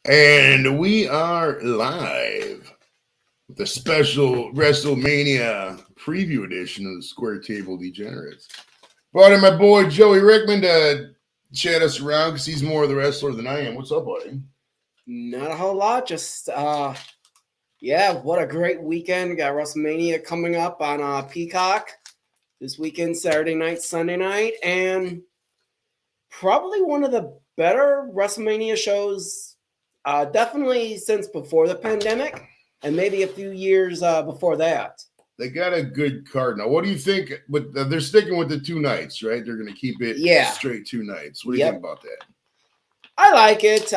And we are live with the special Wrestlemania Preview edition of the Square Table Degenerates. Brought in my boy Joey Rickman to chat us around because he's more of the wrestler than I am. What's up, buddy? Not a whole lot. Just, what a great weekend. Got Wrestlemania coming up on Peacock this weekend, Saturday night, Sunday night. And probably one of the better WrestleMania shows, definitely since before the pandemic and maybe a few years before that. They got a good card. Now, what do you think? But they're sticking with the 2 nights, right? They're going to keep it straight 2 nights. What do you think about that? I like it.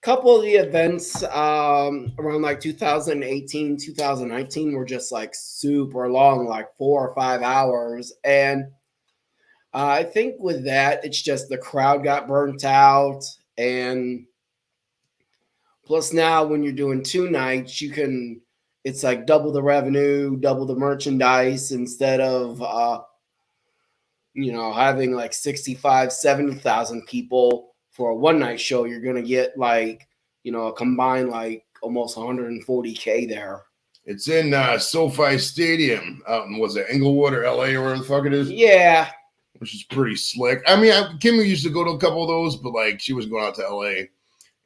Couple of the events around like 2018, 2019 were just like super long, like 4 or 5 hours. And I think with that, it's just the crowd got burnt out. And plus now when you're doing 2 nights, it's like double the revenue, double the merchandise instead of, having like 65, 70,000 people for a 1-night show. You're going to get like, a combined like almost 140K there. It's in SoFi Stadium out in, was it Inglewood or LA or wherever the fuck it is? Yeah. Which is pretty slick. I mean, Kimmy used to go to a couple of those, but like she was going out to LA.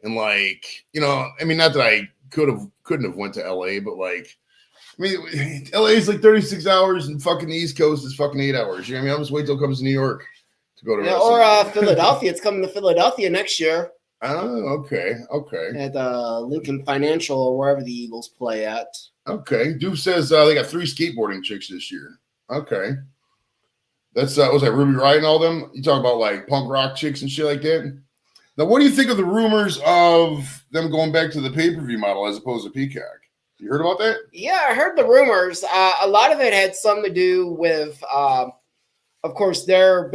And like, not that I couldn't have went to LA, but like, LA is like 36 hours and fucking the East Coast is fucking 8 hours. You know what I mean? I'll just wait till it comes to New York to go to or Philadelphia. It's coming to Philadelphia next year. Oh, okay. At Lincoln Financial or wherever the Eagles play at. Okay. Dude says they got 3 skateboarding chicks this year. Okay. That's, was that Ruby Riott and all them? You talk about like punk rock chicks and shit like that? Now, what do you think of the rumors of them going back to the pay-per-view model as opposed to Peacock? You heard about that? Yeah, I heard the rumors. A lot of it had something to do with, of course, their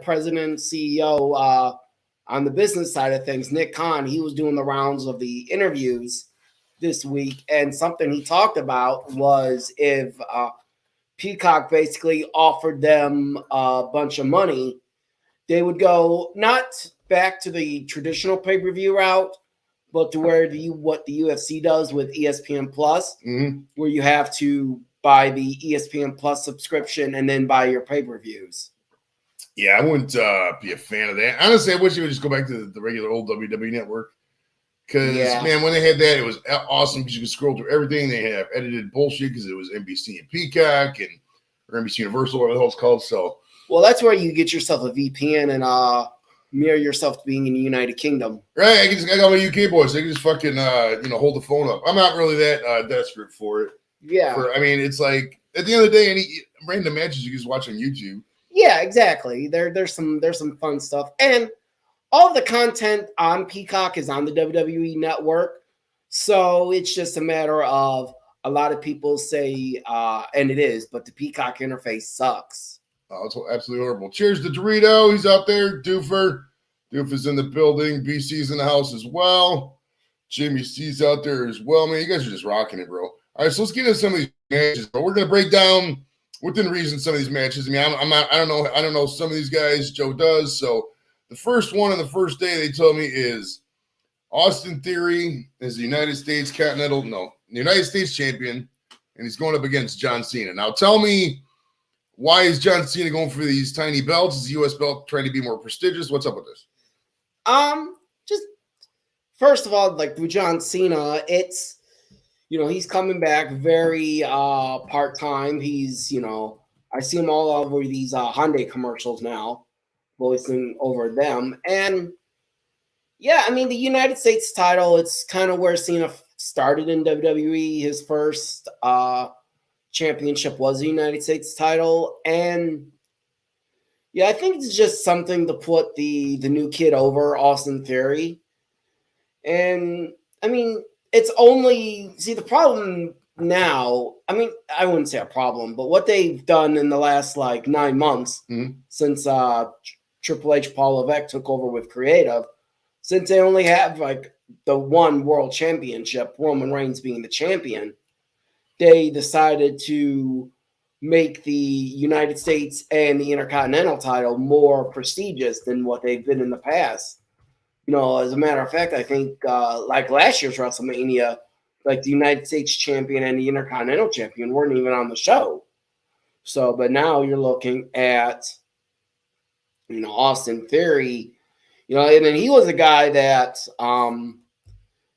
president, CEO on the business side of things, Nick Khan. He was doing the rounds of the interviews this week, and something he talked about was if Peacock basically offered them a bunch of money, they would go not back to the traditional pay-per-view route, but to where what the UFC does with ESPN Plus, where you have to buy the ESPN Plus subscription and then buy your pay-per-views. Yeah, I wouldn't be a fan of that. Honestly, I wish you would just go back to the regular old WWE network. Because, man, when they had that, it was awesome because you could scroll through everything. They have edited bullshit because it was NBC and Peacock or NBC Universal, whatever the hell it's called. So, well, that's where you get yourself a VPN and mirror yourself to being in the United Kingdom. Right. I got my UK boys. They can just fucking, hold the phone up. I'm not really that desperate for it. Yeah. It's like, at the end of the day, any random matches you can just watch on YouTube. Yeah, exactly. There's some fun stuff. And all of the content on Peacock is on the WWE network. So it's just a matter of a lot of people say, and it is, but the Peacock interface sucks. Oh, it's absolutely horrible. Cheers to Dorito. He's out there. Doofer is in the building. BC's in the house as well. Jimmy C's out there as well. Man, you guys are just rocking it, bro. All right, so let's get into some of these matches. But we're going to break down within reason some of these matches. I mean, I don't know some of these guys. Joe does. So the first one on the first day they told me is Austin Theory is the United States champion, and he's going up against John Cena. Now tell me, why is John Cena going for these tiny belts? Is the U.S. belt trying to be more prestigious? What's up with this? Just first of all, like with John Cena, it's he's coming back very part-time. He's, I see him all over these Hyundai commercials now, voicing over them. And yeah, I mean, the United States title, it's kind of where Cena started in WWE. His first championship was the United States title. And yeah, I think it's just something to put the new kid over, Austin Theory. And I mean, it's only, the problem now, I mean, I wouldn't say a problem, but what they've done in the last like 9 months since Triple H, Paul Levesque took over with creative, since they only have like the one world championship, Roman Reigns being the champion, they decided to make the United States and the Intercontinental title more prestigious than what they've been in the past. As a matter of fact, I think like last year's WrestleMania, like the United States champion and the Intercontinental champion weren't even on the show. So, but now you're looking at, Austin Theory, and then he was a guy that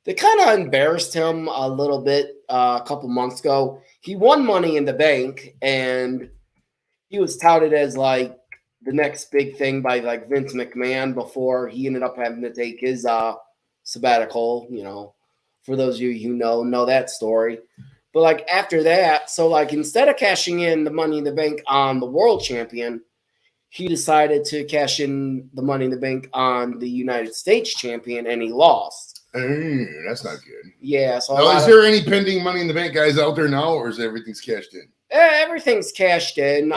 they kind of embarrassed him a little bit a couple months ago. He won Money in the Bank, and he was touted as like the next big thing by like Vince McMahon before he ended up having to take his sabbatical. For those of you who know that story. But like after that, so like instead of cashing in the Money in the Bank on the world champion, he decided to cash in the Money in the Bank on the United States champion, and he lost. That's not good. Yeah. So now, is there any pending Money in the Bank guys out there now, or is everything's cashed in? Everything's cashed in.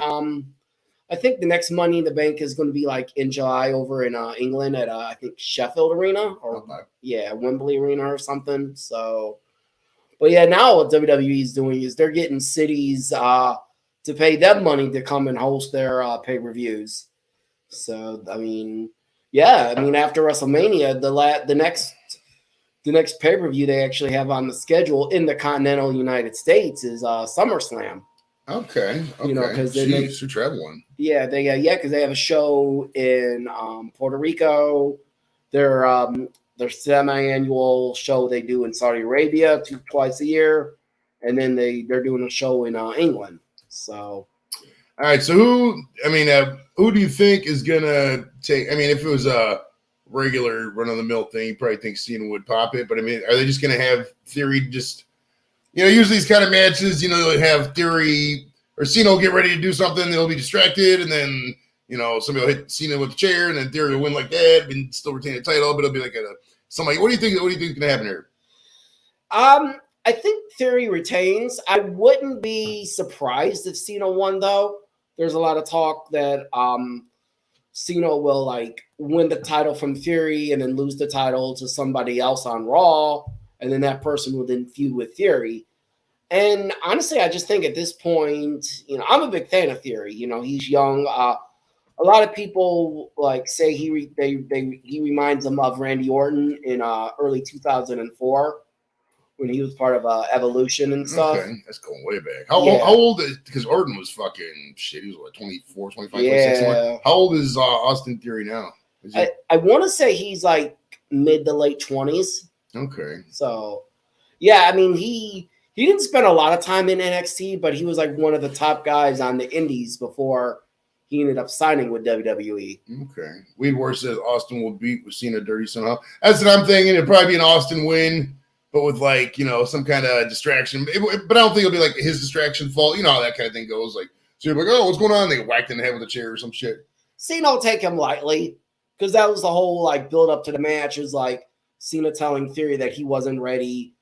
I think the next Money in the Bank is going to be like in July over in England at I think Sheffield Arena or Wembley Arena or something. So, but yeah, now what WWE is doing is they're getting cities to pay them money to come and host their pay-per-views. So I mean, after WrestleMania, the next pay-per-view they actually have on the schedule in the continental United States is SummerSlam. Okay. Because they're traveling. Yeah, because they have a show in Puerto Rico. Their semi-annual show they do in Saudi Arabia twice a year, and then they're doing a show in England. So, all right. So who do you think is gonna take? I mean, if it was a regular run-of-the-mill thing, you probably think Cena would pop it. But I mean, are they just gonna have Theory just? Usually these kind of matches, they'll have Theory or Cena will get ready to do something. They'll be distracted, and then, somebody will hit Cena with the chair, and then Theory will win like that and still retain the title. But it'll be like somebody. What do you think is going to happen here? I think Theory retains. I wouldn't be surprised if Cena won, though. There's a lot of talk that Cena will like win the title from Theory and then lose the title to somebody else on Raw. And then that person will then feud with Theory. And honestly, I just think at this point, I'm a big fan of Theory. He's young. A lot of people like say he reminds them of Randy Orton in early 2004 when he was part of Evolution and stuff. Okay, that's going way back. How old is, because Orton was fucking shit. He was what, 24, 25, 26? How old is Austin Theory now? I want to say he's like mid to late 20s. Okay. So, yeah, I mean, he didn't spend a lot of time in NXT, but he was like one of the top guys on the indies before he ended up signing with WWE. Okay. Weedwar says Austin will beat Cena dirty somehow. That's what I'm thinking. It'd probably be an Austin win, but with like, some kind of distraction. But I don't think it'll be like his distraction fault. You know how that kind of thing goes. Like, so you're like, oh, what's going on? They get whacked in the head with a chair or some shit. Cena will take him lightly because that was the whole like build up to the match. It was like Cena telling Theory that he wasn't ready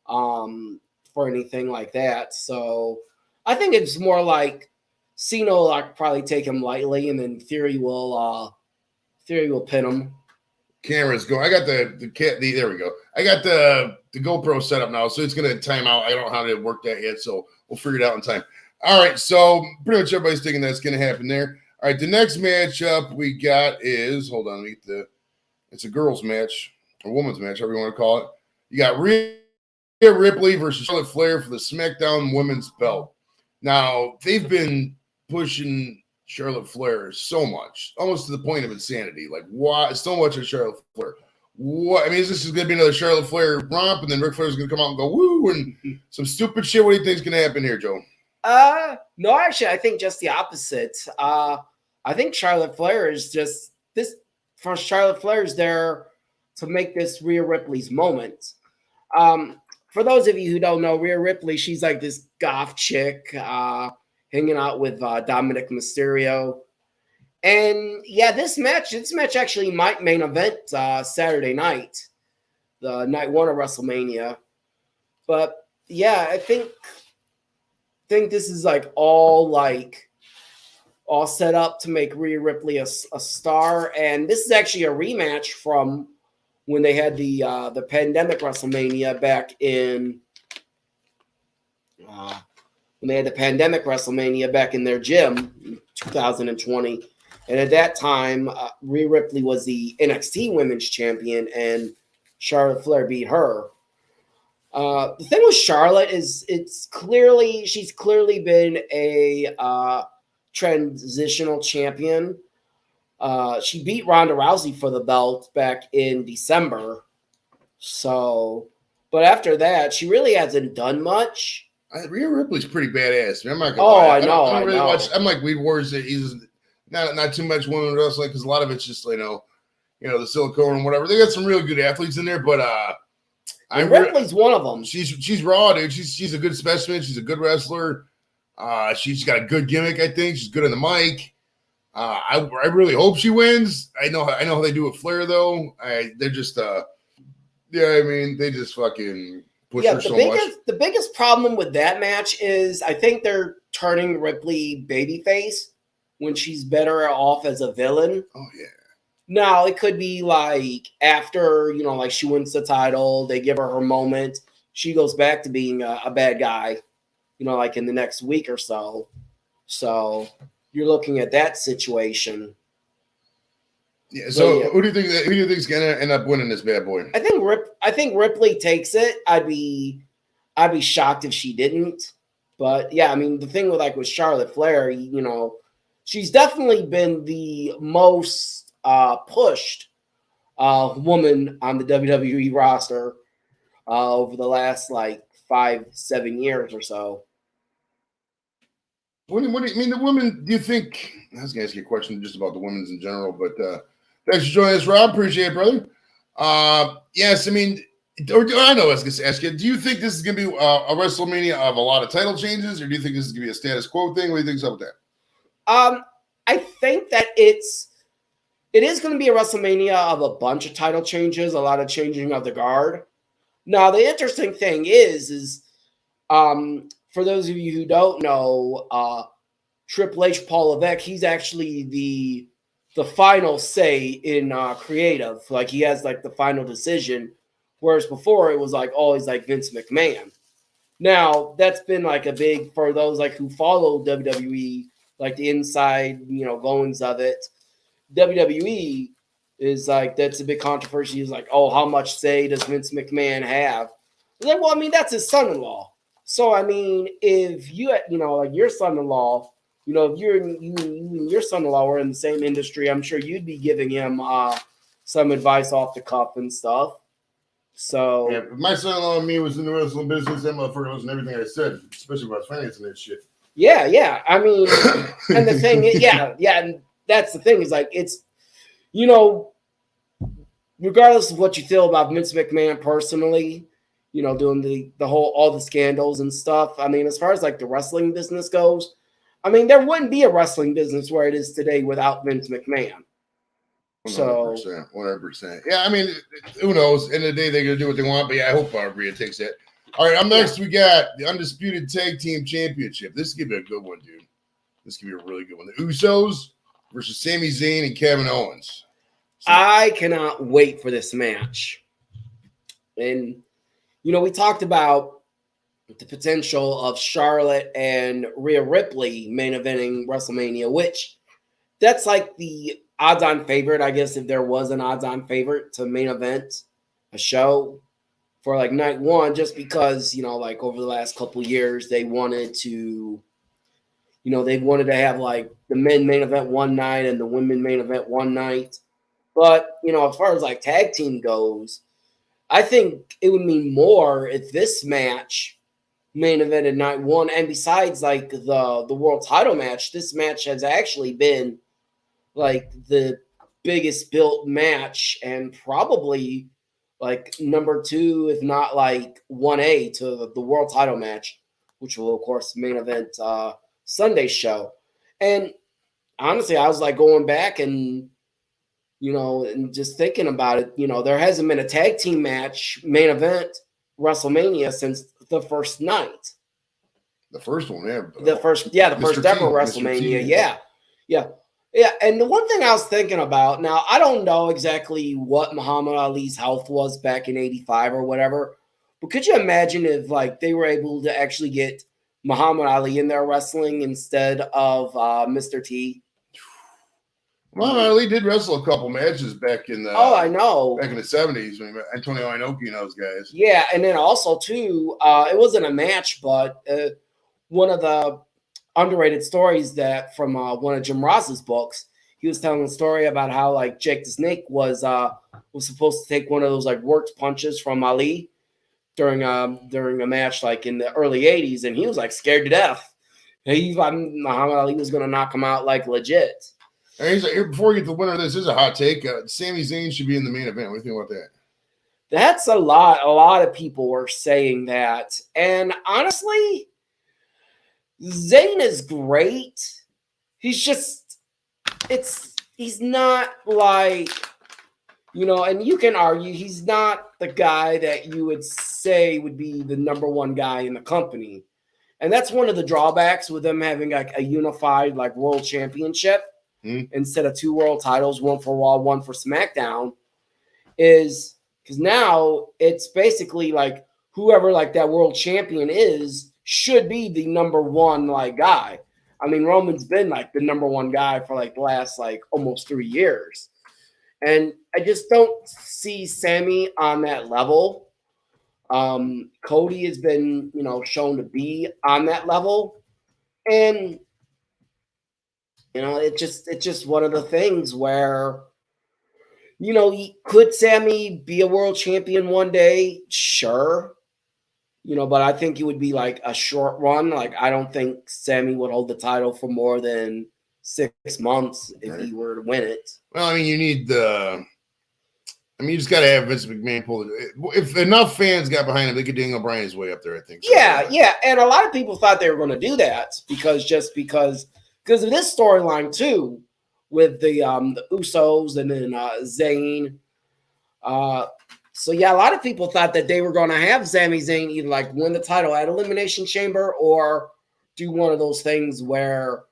for anything like that. So I think it's more like Cena will like probably take him lightly, and then Theory will pin him. Cameras go. I got there we go. I got the GoPro set up now, so it's gonna time out. I don't know how to work that yet, so we'll figure it out in time. All right, so pretty much everybody's thinking that's gonna happen there. All right, the next matchup we got is it's a girls match, a women's match, however you want to call it. You got Rhea Ripley versus Charlotte Flair for the SmackDown Women's Belt. Now they've been pushing Charlotte Flair so much, almost to the point of insanity. Like, why so much of Charlotte Flair? What? I mean, is this going to be another Charlotte Flair romp, and then Ric Flair's going to come out and go woo and some stupid shit? What do you think is going to happen here, Joe? No, actually, I think just the opposite. I think Charlotte Flair is just this. For Charlotte Flair is there to make this Rhea Ripley's moment. For those of you who don't know, Rhea Ripley, she's like this goth chick hanging out with Dominic Mysterio. And yeah, this match actually might main event Saturday night, the night one of WrestleMania. But yeah, I think this is like all set up to make Rhea Ripley a star. And this is actually a rematch from when they had the pandemic WrestleMania back in when they had the pandemic WrestleMania back in their gym in 2020. And at that time, Rhea Ripley was the NXT Women's Champion, and Charlotte Flair beat her. The thing with Charlotte is she's clearly been a transitional champion. She beat Ronda Rousey for the belt back in December. So, but after that, she really hasn't done much. Rhea Ripley's pretty badass. Man, I'm not gonna Oh, lie. I know. I don't really know. watch. I'm like Weed Wars. He's not too much women wrestling because a lot of it's just the silicone and whatever. They got some real good athletes in there, but Ripley's one of them. She's raw, dude. She's a good specimen. She's a good wrestler. She's got a good gimmick. I think she's good on the mic. I really hope she wins. I know how they do with Flair though. They're just they just fucking push her so much. The biggest problem with that match is I think they're turning Ripley babyface when she's better off as a villain. Oh yeah. Now it could be like after like she wins the title, they give her moment, she goes back to being a bad guy, like in the next week or so. So you're looking at that situation. Yeah. So who do you think is gonna end up winning this bad boy? I think Ripley takes it. I'd be shocked if she didn't. But yeah, I mean the thing with Charlotte Flair, she's definitely been the most pushed woman on the WWE roster over the last 5-7 years or so. What do you mean? The women? Do you think? I was gonna ask you a question just about the women's in general, but thanks for joining us, Rob. Appreciate it, brother. Yes, I mean, I know I was gonna ask you. Do you think this is gonna be a WrestleMania of a lot of title changes, or do you think this is gonna be a status quo thing? What do you think's up with that? I think that it is going to be a WrestleMania of a bunch of title changes, a lot of changing of the guard. Now, the interesting thing is for those of you who don't know, Triple H, Paul Levesque, he's actually the final say in creative. He has the final decision, whereas before it was always Vince McMahon. Now, that's been a big, for those who follow WWE, the inside, goings of it. WWE is that's a big controversy. Is how much say does Vince McMahon have? Well, I mean, that's his son-in-law. So, I mean, if you, your son-in-law, if you and your son-in-law were in the same industry, I'm sure you'd be giving him some advice off the cuff and stuff. So, yeah, if my son-in-law and me was in the wrestling business, that motherfucker knows everything I said, especially about financing that shit. Yeah. I mean, and the thing is, and that's the thing is it's, regardless of what you feel about Vince McMahon personally, doing the whole, all the scandals and stuff. I mean, as far as the wrestling business goes, I mean, there wouldn't be a wrestling business where it is today without Vince McMahon. 100%. Yeah, I mean, who knows? End of the day, they're going to do what they want, but yeah, I hope Rhea takes that. All right, up next, we got the Undisputed Tag Team Championship. This is going to be a good one, dude. This is going to be a really good one. The Usos versus Sami Zayn and Kevin Owens. I cannot wait for this match. And, we talked about the potential of Charlotte and Rhea Ripley main eventing WrestleMania, which that's the odds-on favorite, I guess, if there was an odds-on favorite to main event a show for night one, just because, over the last couple years, they wanted to have the men main event one night and the women main event one night. But, as far as tag team goes, I think it would mean more if this match main evented night one. And besides the world title match, this match has actually been the biggest built match and probably number two, if not 1A to the world title match, which will of course main event Sunday's show. And honestly, I was going back and and just thinking about it, there hasn't been a tag team match main event WrestleMania since the first night. The first one, yeah. The first ever WrestleMania. Yeah. And the one thing I was thinking about, now I don't know exactly what Muhammad Ali's health was back in '85 or whatever, but could you imagine if they were able to actually get Muhammad Ali in there wrestling instead of Mr. T? Well, Ali did wrestle a couple matches back in the I know. back in the 70s when Antonio Inoki and those guys. Yeah, and then also too, it wasn't a match, but one of the underrated stories that from one of Jim Ross's books, he was telling a story about how like Jake the Snake was supposed to take one of those like worked punches from Ali during a match like in the early '80s, and he was like scared to death. He thought Muhammad Ali was going to knock him out like legit. And he's like, before we get to the winner of this is a hot take. Sami Zayn should be in the main event. What do you think about that? That's a lot. A lot of people were saying that, and honestly, Zayn is great. He's just, he's not like, and you can argue he's not the guy that you would say would be the number one guy in the company. And that's one of the drawbacks with them having like a unified like world championship instead of 2 world titles, one for Raw, one for SmackDown, is because now it's basically like whoever like that world champion is should be the number one like guy. I mean, Roman's been like the number one guy for like the last like almost 3 years. And I just don't see Sami on that level. Cody has been, shown to be on that level. And, it's just one of the things where, could Sami be a world champion one day? Sure. But I think it would be like a short run. Like, I don't think Sami would hold the title for more than 6 months if he were to win it. Well, I mean, you just got to have Vince McMahon pull it. If enough fans got behind him, they could Daniel Bryan's way up there, I think. Yeah. And a lot of people thought they were going to do that because of this storyline, too, with the Usos and then Zayn. So, yeah, a lot of people thought that they were going to have Sami Zayn either, like, win the title at Elimination Chamber or do one of those things where,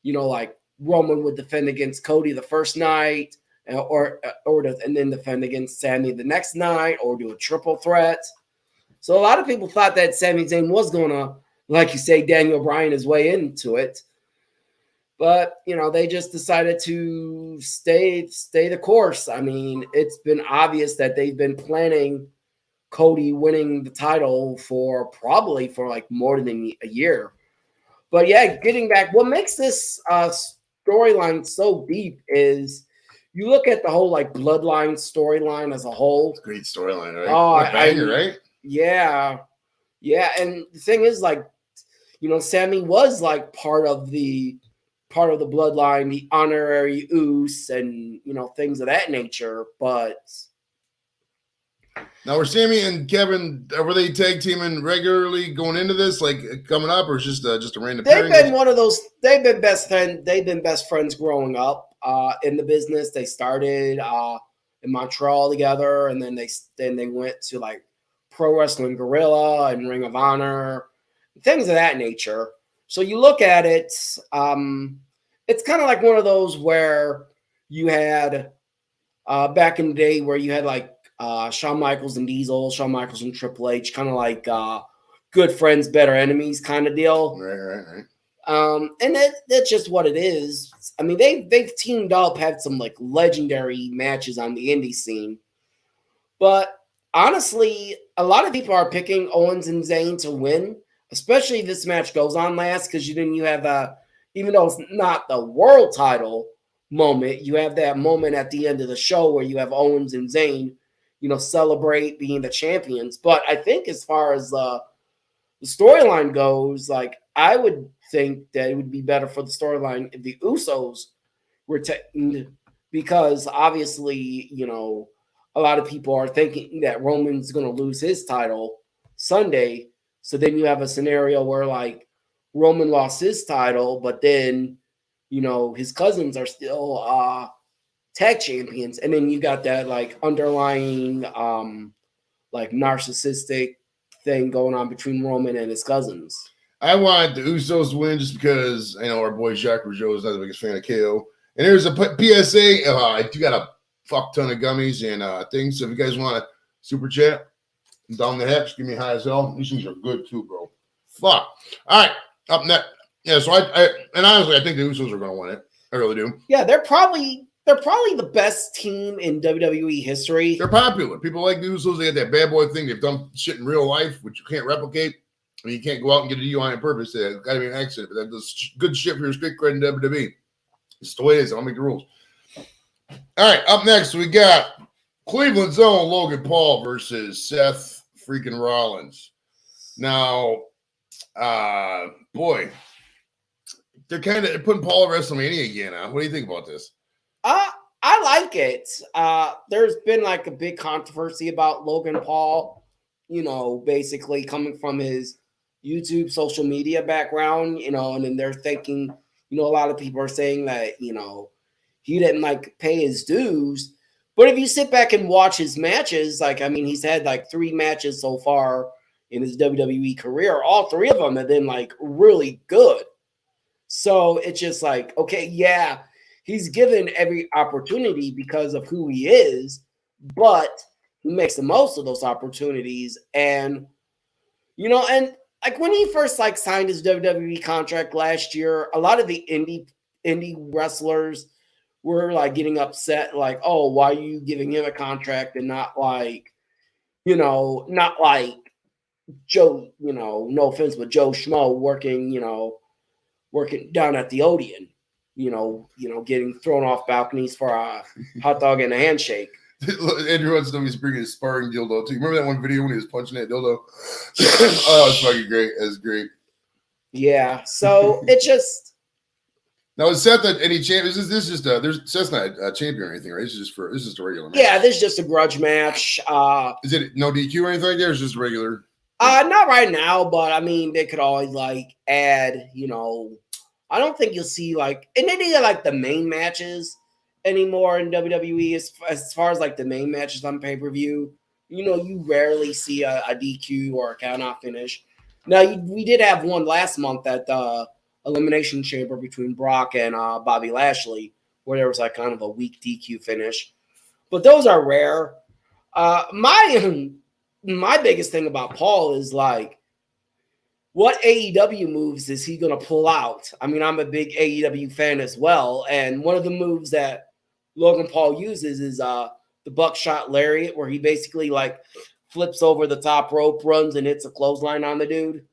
like, Roman would defend against Cody the first night and then defend against Sami the next night or do a triple threat. So a lot of people thought that Sami Zayn was going to, like you say, Daniel Bryan his way into it. But, they just decided to stay the course. I mean, it's been obvious that they've been planning Cody winning the title for like more than a year. But yeah, getting back, what makes this storyline so deep is you look at the whole like bloodline storyline as a whole. Great storyline, right? Oh, banger, right? Yeah. And the thing is, like, Sami was like part of the bloodline, the honorary Uce, and things of that nature. But now, were Sami and Kevin, were they tag teaming regularly going into this, like coming up, or is just a random? They've been one of those. They've been best friends growing up in the business. They started in Montreal together, and then they went to like Pro Wrestling Guerrilla and Ring of Honor, things of that nature. So you look at it, it's kind of like one of those where you had back in the day where you had like Shawn Michaels and Diesel, Shawn Michaels and Triple H, kind of like good friends, better enemies kind of deal. Right. And that's just what it is. I mean, they've teamed up, had some like legendary matches on the indie scene. But honestly, a lot of people are picking Owens and Zayn to win, especially if this match goes on last, because you have even though it's not the world title moment, you have that moment at the end of the show where you have Owens and Zayn, celebrate being the champions. But I think as far as the storyline goes, like, I would think that it would be better for the storyline if the Usos were because obviously, a lot of people are thinking that Roman's going to lose his title Sunday. So then you have a scenario where like Roman lost his title, but then, his cousins are still tag champions. And then you got that like underlying like narcissistic thing going on between Roman and his cousins. I want the Usos to win just because I know our boy Jacques Rougeau is not the biggest fan of KO. And here's a PSA. You got a fuck ton of gummies and things. So if you guys want to super chat down the hips, give me a high as hell. These things are good too, bro. Fuck. All right. Up next. Yeah, so I honestly, I think the Usos are going to win it. I really do. Yeah, they're probably the best team in WWE history. They're popular. People like the Usos. They had that bad boy thing. They've done shit in real life, which you can't replicate. I mean, you can't go out and get a DUI on purpose. It's got to be an accident. But that's good shit for your street cred in WWE. It's the way it is. I'll make the rules. All right, up next, we got Cleveland's own Logan Paul versus Seth freaking Rollins. Now, boy, they're kind of putting Paul at Wrestlemania again. Huh? What do you think about this? I like it. There's been like a big controversy about Logan Paul, basically coming from his YouTube social media background, and then they're thinking, a lot of people are saying that, he didn't like pay his dues. But if you sit back and watch his matches, he's had like 3 matches so far in his WWE career. All 3 of them have been like really good. So it's just like, okay, yeah, he's given every opportunity because of who he is, but he makes the most of those opportunities. And, and like when he first like signed his WWE contract last year, a lot of the indie wrestlers were like getting upset, like, oh, why are you giving him a contract and not like, not like Joe, no offense, but Joe Schmo working down at the Odeon, getting thrown off balconies for a hot dog and a handshake. Andrew wants to know he's bringing his sparring dildo too. Remember that one video when he was punching that dildo? Oh, it's fucking great. That's great. Yeah. So it just. Now is Seth any champ? Is this just Seth's not a champion or anything, right? This is just a regular match. Yeah, this is just a grudge match. Is it no DQ or anything like that? Or is it just regular? Not right now, but they could always like add, I don't think you'll see like in any of like the main matches anymore in WWE as far as like the main matches on pay-per-view. You rarely see a DQ or a count-out finish. Now, we did have one last month at the Elimination Chamber between Brock and Bobby Lashley, where there was like kind of a weak DQ finish. But those are rare. My biggest thing about Paul is like, what AEW moves is he going to pull out? I'm a big AEW fan as well. And one of the moves that Logan Paul uses is the buckshot lariat, where he basically like flips over the top rope, runs, and hits a clothesline on the dude.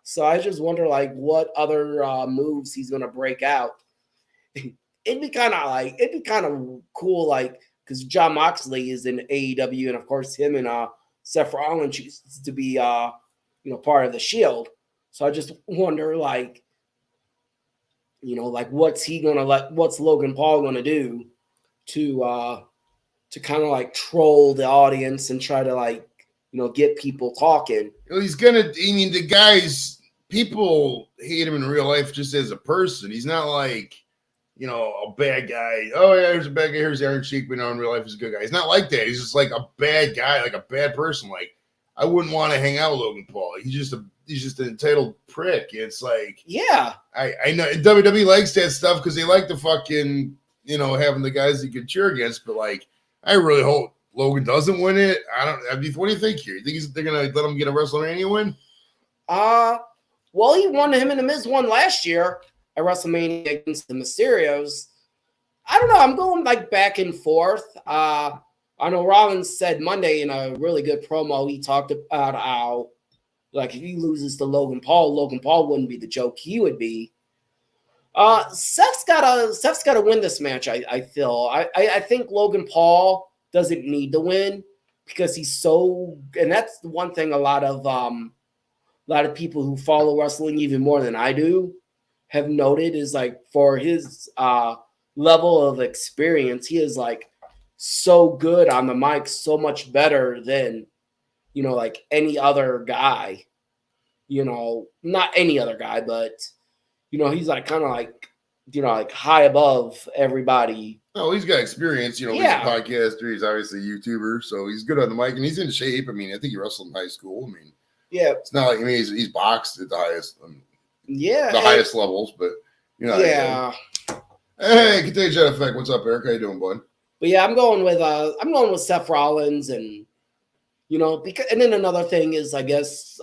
So I just wonder like what other moves he's going to break out. It'd be kind of cool, like, because Jon Moxley is in AEW, and of course him and Seth Rollins chooses to be part of the Shield. So I just wonder, like, like what's Logan Paul gonna do to kind of like troll the audience and try to like get people talking. He's gonna. The guys, people hate him in real life just as a person. He's not like a bad guy. Oh yeah, here's a bad guy. Here's the Iron Sheik. We know in real life he's a good guy. He's not like that. He's just like a bad guy, like a bad person. Like I wouldn't want to hang out with Logan Paul. He's just an entitled prick. It's like, yeah, I know WWE likes that stuff because they like the fucking having the guys you can cheer against. But like, I really hope Logan doesn't win it. What do you think here? You think they're gonna let him get a WrestleMania win? Well, he won. Him and The Miz won last year at WrestleMania against the Mysterios. I don't know. I'm going like back and forth. I know Rollins said Monday in a really good promo. He talked about how, like, if he loses to Logan Paul wouldn't be the joke he would be. Seth's gotta win this match. I feel. I think Logan Paul doesn't need to win because he's so, and that's the one thing a lot of people who follow wrestling even more than I do have noted is like for his level of experience, he is like so good on the mic, so much better than like any other guy. Not any other guy, but he's like kind of like like high above everybody. Oh, he's got experience. He's a podcaster. He's obviously a YouTuber, so he's good on the mic and he's in shape. I think he wrestled in high school. Yeah, it's not like he's boxed at the highest. The highest levels, but yeah. Hey, Contagion Effect. What's up, Eric? How you doing, bud? But yeah, I'm going with Seth Rollins, and because, and then another thing is I guess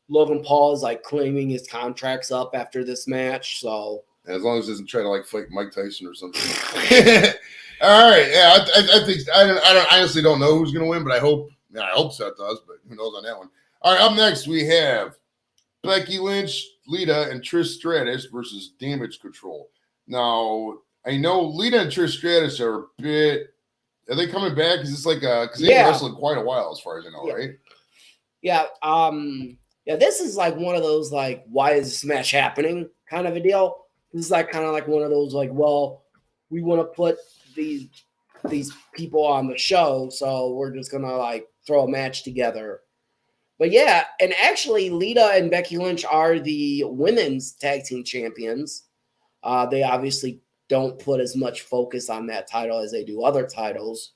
Logan Paul is like claiming his contract's up after this match, so As long as it doesn't try to like fight Mike Tyson or something. All right, yeah, I think I honestly don't know who's gonna win, but I hope Seth does, but who knows on that one. All right, up next we have Becky Lynch, Lita, and Trish Stratus versus Damage Control. Now I know Lita and Trish Stratus are a bit. Are they coming back? Is this like because they've been wrestling quite a while, as far as I know, right? Yeah. Yeah. This is like one of those like, why is this match happening kind of a deal. This is like kind of like one of those like, well, we want to put these people on the show, so we're just gonna like throw a match together. But yeah, and actually, Lita and Becky Lynch are the women's tag team champions. They obviously don't put as much focus on that title as they do other titles.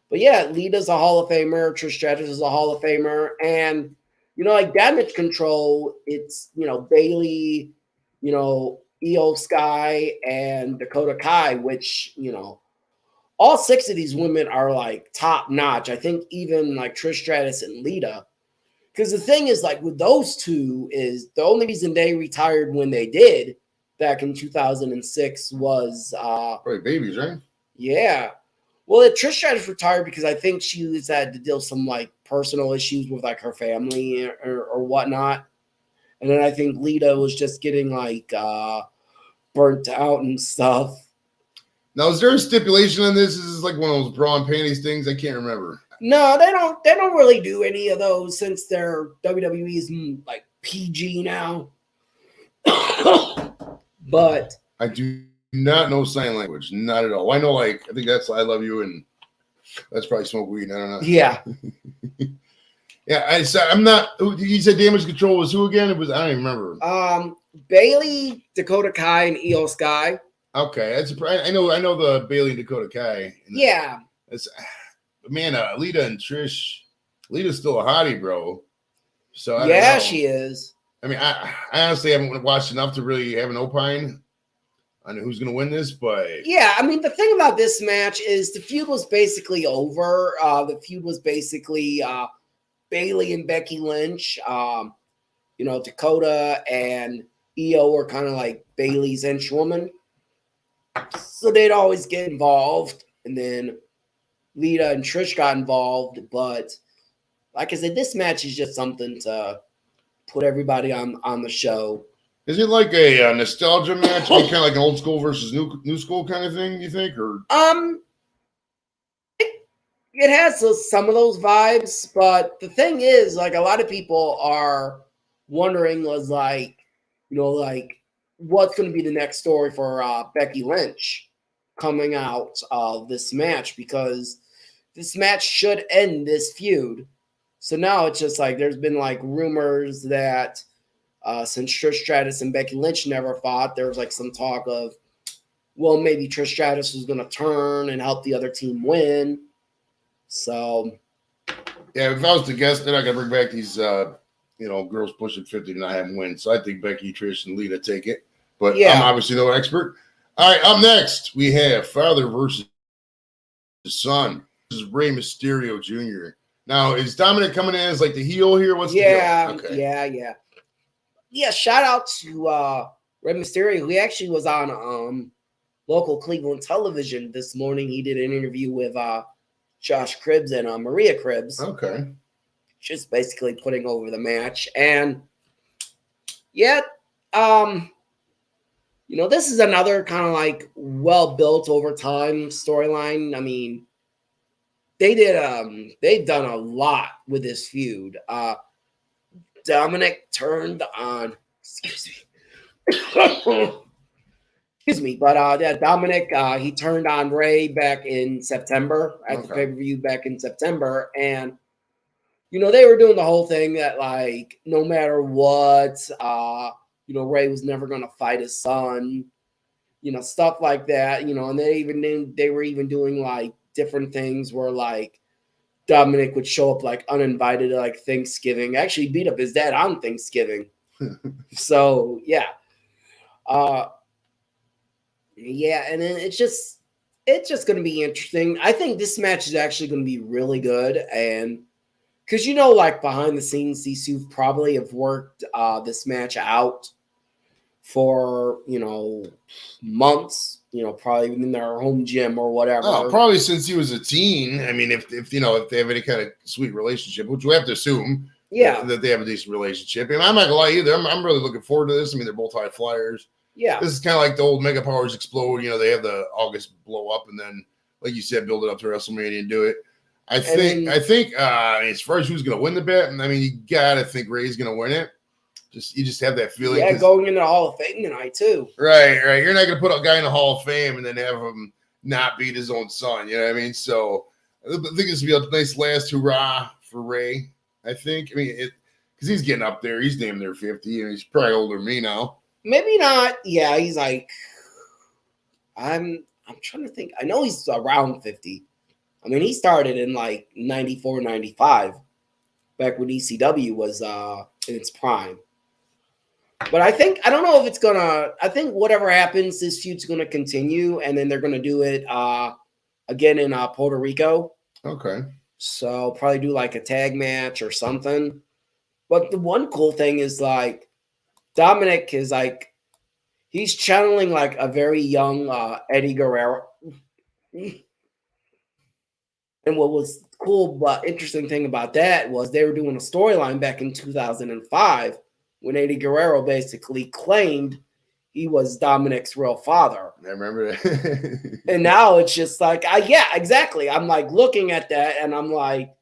But yeah, Lita's a Hall of Famer. Trish Stratus is a Hall of Famer. And, like Damage Control, it's, Bailey, Io Sky, and Dakota Kai, which, all 6 of these women are like top notch. I think even like Trish Stratus and Lita. Because the thing is, like with those two, is the only reason they retired when they did back in 2006 was probably babies, right? Yeah. Well, Trish Stratus retired because I think she was had to deal with some like personal issues with like her family or whatnot. And then I think Lita was just getting like burnt out and stuff. Now, is there a stipulation on this? Is this like one of those bra and panties things? I can't remember. No, they don't. They don't really do any of those since their WWE is like PG now. But I do not know sign language, not at all. I know, I think that's "I love you," and that's probably smoke weed. I don't know. Yeah. Yeah, I'm not. You said Damage Control was who again? It was I don't even remember. Bailey, Dakota Kai, and Io Sky. Okay, I know the Bailey and Dakota Kai. Yeah. Man, Lita and Trish. Lita's still a hottie, bro. So I yeah, she is. I mean, I honestly haven't watched enough to really have an opine on who's going to win this, but yeah, I mean, the thing about this match is the feud was basically over. The feud was basically Bailey and Becky Lynch. Dakota and Io were kind of like Bailey's henchwoman, so they'd always get involved, and then Lita and Trish got involved. But like I said, this match is just something to put everybody on the show. Is it like a nostalgia match, kind of like an old school versus new school kind of thing? You think, or it has some of those vibes, but the thing is, like a lot of people are wondering, was like what's going to be the next story for Becky Lynch coming out of this match, because this match should end this feud. So now it's just like there's been like rumors that since Trish Stratus and Becky Lynch never fought, there was like some talk of, well, maybe Trish Stratus was going to turn and help the other team win. So, yeah, if I was to guess, they're not going to bring back these, girls pushing 50 to not have them win. So I think Becky, Trish, and Lita take it. But yeah. I'm obviously no expert. All right, up next, we have father versus son. This is Rey Mysterio Jr. Now, is Dominic coming in as like the heel here? What's the deal? Okay. Yeah, shout out to Rey Mysterio. He actually was on local Cleveland television this morning. He did an interview with Josh Cribbs and Maria Cribbs. Okay. Just basically putting over the match. And yeah, this is another kind of like well-built over time storyline. I mean, they've done a lot with this feud. Dominic turned on, excuse me, but Dominic, he turned on Rey back in September at the pay-per-view back in September. And, they were doing the whole thing that like, no matter what, Rey was never going to fight his son, stuff like that, and they were even doing like different things where like Dominic would show up like uninvited at like Thanksgiving, actually beat up his dad on Thanksgiving. So yeah. Yeah, and then it's just going to be interesting. I think this match is actually going to be really good, and because like behind the scenes, these two probably have worked this match out for, months, probably in their home gym or whatever. Oh, probably since he was a teen. I mean, if they have any kind of sweet relationship, which we have to assume, that they have a decent relationship. And I'm not gonna lie either. I'm really looking forward to this. I mean, they're both high flyers. Yeah, this is kind of like the old Mega Powers Explode. They have the August blow up, and then, like you said, build it up to WrestleMania and do it. I think as far as who's gonna win the bet, I mean, you gotta think Ray's gonna win it. You just have that feeling. Yeah, going into the Hall of Fame tonight too. Right. You're not gonna put a guy in the Hall of Fame and then have him not beat his own son. You know what I mean? So I think this will be a nice last hurrah for Ray. I think. I mean, because he's getting up there. He's damn near 50, and he's probably older than me now. Maybe not. Yeah, he's like, I'm trying to think. I know he's around 50. I mean, he started in like 94, 95, back when ECW was in its prime. But I don't know if it's gonna. I think whatever happens, this feud's gonna continue, and then they're gonna do it again in Puerto Rico. Okay. So probably do like a tag match or something. But the one cool thing is like Dominic is like he's channeling like a very young Eddie Guerrero. And what was cool but interesting thing about that was they were doing a storyline back in 2005 when Eddie Guerrero basically claimed he was Dominic's real father. I remember that. And now it's just like, yeah, exactly. I'm like looking at that and I'm like,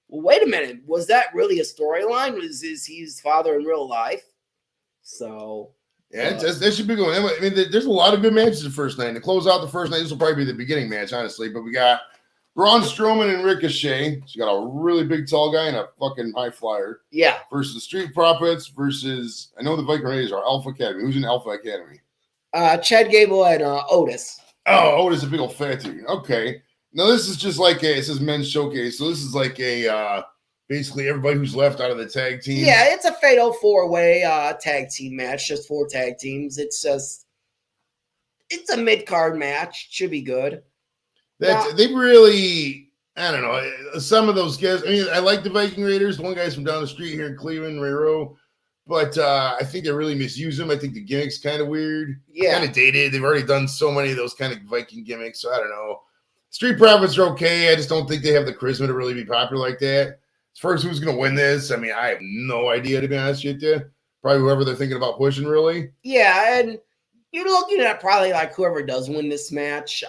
well, wait a minute. Was that really a storyline? Is he his father in real life? So. Yeah, that should be going. I mean, there's a lot of good matches the first night. To close out the first night, this will probably be the beginning match, honestly. But we got Braun Strowman and Ricochet. So you got a really big, tall guy and a fucking high flyer. Yeah. Versus the Street Profits versus, I know the Viking Raiders are Alpha Academy. Who's in Alpha Academy? Chad Gable and Otis. Oh, Otis, a big old fat dude. Okay. Now, this is just like it says men's showcase. So this is like basically everybody who's left out of the tag team. Yeah, it's a fatal 4-way tag team match. Just 4 tag teams. It's a mid-card match. Should be good. They really, I don't know. Some of those guys, I mean, I like the Viking Raiders. One guy's from down the street here in Cleveland, Rayro. But I think they really misuse him. I think the gimmick's kind of weird. Yeah. Kind of dated. They've already done so many of those kind of Viking gimmicks. So I don't know. Street Profits are okay. I just don't think they have the charisma to really be popular like that. As far as who's going to win this, I mean, I have no idea, to be honest with you. Probably whoever they're thinking about pushing, really. Yeah, and you're looking at probably like whoever does win this match,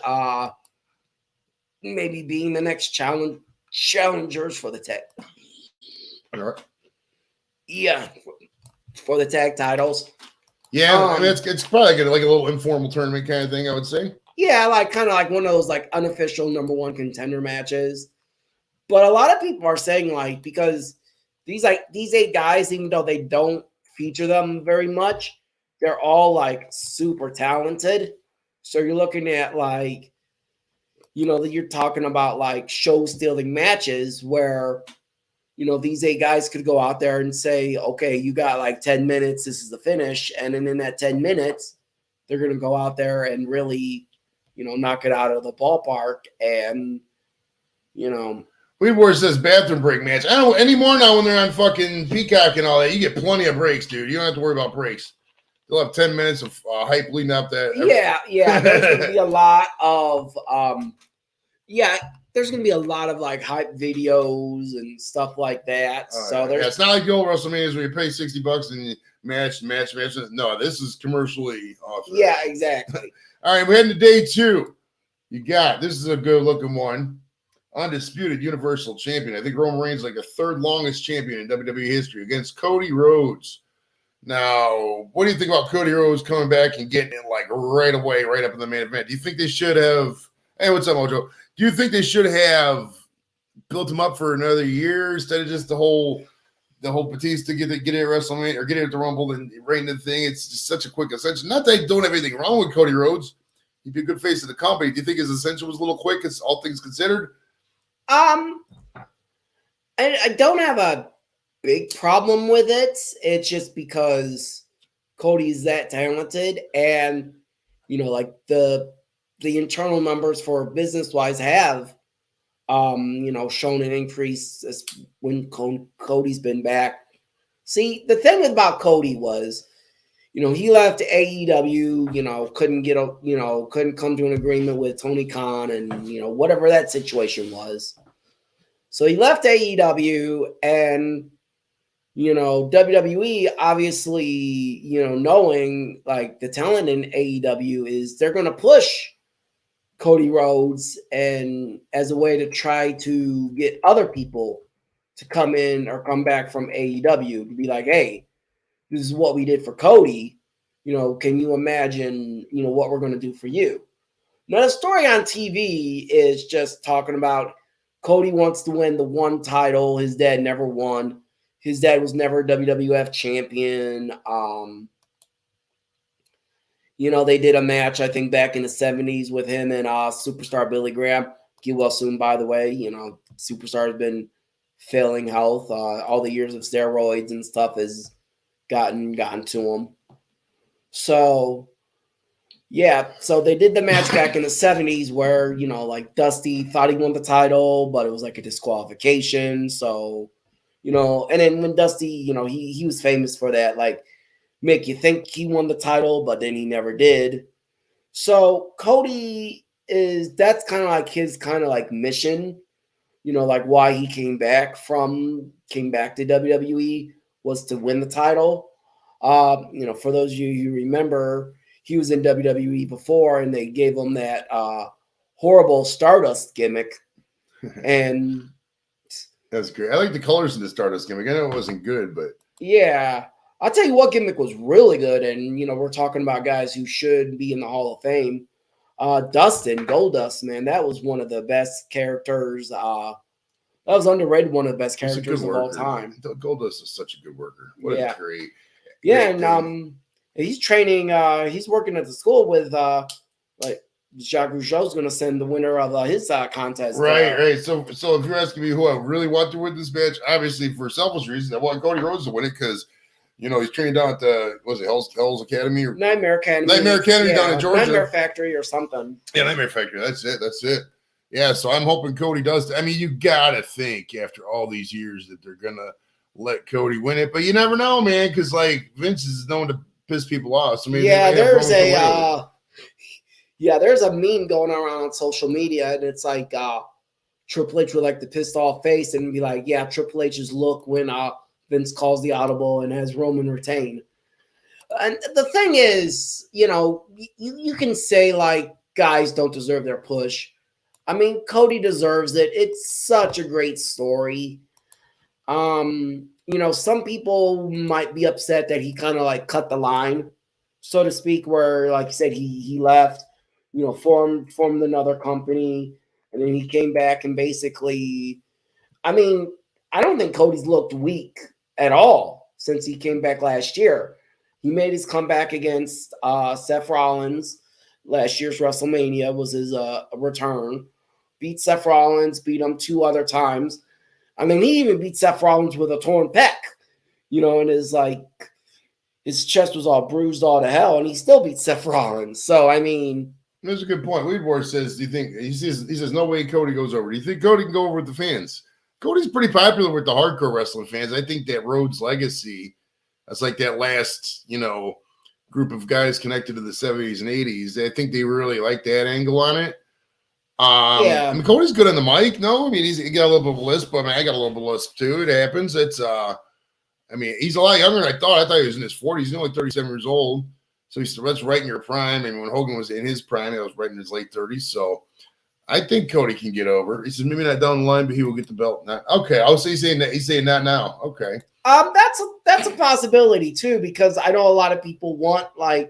maybe being the next challengers for the tag. All right. Yeah, for the tag titles. Yeah, I mean, it's probably like a little informal tournament kind of thing, I would say. Yeah, like kind of like one of those like unofficial number 1 contender matches. But a lot of people are saying like because these 8 guys, even though they don't feature them very much, they're all like super talented. So you're looking at like, you're talking about like show-stealing matches where, these 8 guys could go out there and say, okay, you got like 10 minutes. This is the finish. And then in that 10 minutes, they're going to go out there and really, knock it out of the ballpark. And, Weedward says bathroom break match. I don't know anymore now when they're on fucking Peacock and all that. You get plenty of breaks, dude. You don't have to worry about breaks. They'll have 10 minutes of hype leading up that. Yeah. There's going to be a lot of, there's going to be a lot of like hype videos and stuff like that. It's not like the old WrestleManias where you pay $60 and you match. No, this is commercially authorized. Yeah, exactly. All right, we're heading to day 2. This is a good looking one. Undisputed Universal Champion. I think Roman Reigns is like the 3rd longest champion in WWE history against Cody Rhodes. Now, what do you think about Cody Rhodes coming back and getting it like right away, right up in the main event? Do you think they should have? Hey, what's up, Mojo? Do you think they should have built him up for another year instead of just the whole Batista get it at WrestleMania or get it at the Rumble and right into the thing? It's just such a quick ascension. Not that I don't have anything wrong with Cody Rhodes. He'd be a good face of the company. Do you think his ascension was a little quick, as all things considered? I don't have a big problem with it. It's just because Cody's that talented, and like the internal numbers for business wise have shown an increase when Cody's been back. See, the thing about Cody was, he left AEW, couldn't come to an agreement with Tony Khan and, whatever that situation was. So he left AEW and, WWE obviously, knowing like the talent in AEW is they're going to push Cody Rhodes and as a way to try to get other people to come in or come back from AEW to be like, hey, this is what we did for Cody. Can you imagine, what we're going to do for you? Now, the story on TV is just talking about Cody wants to win the one title. His dad never won. His dad was never a WWF champion. They did a match, I think, back in the 70s with him and superstar Billy Graham. Get well soon, by the way. Superstar has been failing health. All the years of steroids and stuff has gotten to him. So, yeah. So they did the match back in the 70s where, like Dusty thought he won the title, but it was like a disqualification. So, and then when Dusty, he was famous for that, like, make you think he won the title, but then he never did. So Cody that's kind of like his kind of like mission, like why he came back to WWE was to win the title. For those of you who remember, he was in WWE before and they gave him that horrible Stardust gimmick. And that's great. I like the colors in the Stardust gimmick. I know it wasn't good, but yeah. I'll tell you what gimmick was really good, and we're talking about guys who should be in the Hall of Fame. Dustin, Goldust, man, that was one of the best characters. That was underrated, one of the best characters of all time. Goldust is such a good worker. What a great. And he's training. He's working at the school with like Jacques Rougeau's going to send the winner of his contest. Right. So if you're asking me who I really want to win this match, obviously for selfish reasons, I want Cody Rhodes to win it because. He's training down at the Hell's Academy or Nightmare Academy down in Georgia. Nightmare Factory or something. Yeah, Nightmare Factory. That's it. Yeah, so I'm hoping Cody does. I mean, you gotta think after all these years that they're gonna let Cody win it, but you never know, man, because like Vince is known to piss people off. So maybe there's a meme going around on social media, and it's like Triple H with like the pissed off face and be like, yeah, Triple H's look when Vince calls the audible and has Roman retain. And the thing is, you can say like guys don't deserve their push. I mean, Cody deserves it. It's such a great story. Some people might be upset that he kind of like cut the line, so to speak, where like you said, he left, formed another company, and then he came back and basically, I mean, I don't think Cody's looked weak at all since he came back last year. He made his comeback against Seth Rollins. Last year's Wrestlemania was his return. Beat Seth Rollins, beat him 2 other times. I mean, he even beat Seth Rollins with a torn pec, and his chest was all bruised all to hell, and he still beat Seth Rollins. So, I mean, that's a good point. Leadwar says, do you think he says no way Cody goes over? Do you think Cody can go over with the fans? Cody's pretty popular with the hardcore wrestling fans. I think that Rhodes legacy, that's like that last, group of guys connected to the 70s and 80s. I think they really like that angle on it. I mean, Cody's good on the mic. No, I mean, he got a little bit of a lisp, but I mean, I got a little bit of a lisp too. It happens. It's, I mean, he's a lot younger than I thought. I thought he was in his 40s. He's only 37 years old. So that's right in your prime. I mean, when Hogan was in his prime, I was right in his late 30s. So I think Cody can get over. He says maybe not down the line, but he will get the belt. Okay, I'll say he's saying that now. Okay. That's a possibility too, because I know a lot of people want I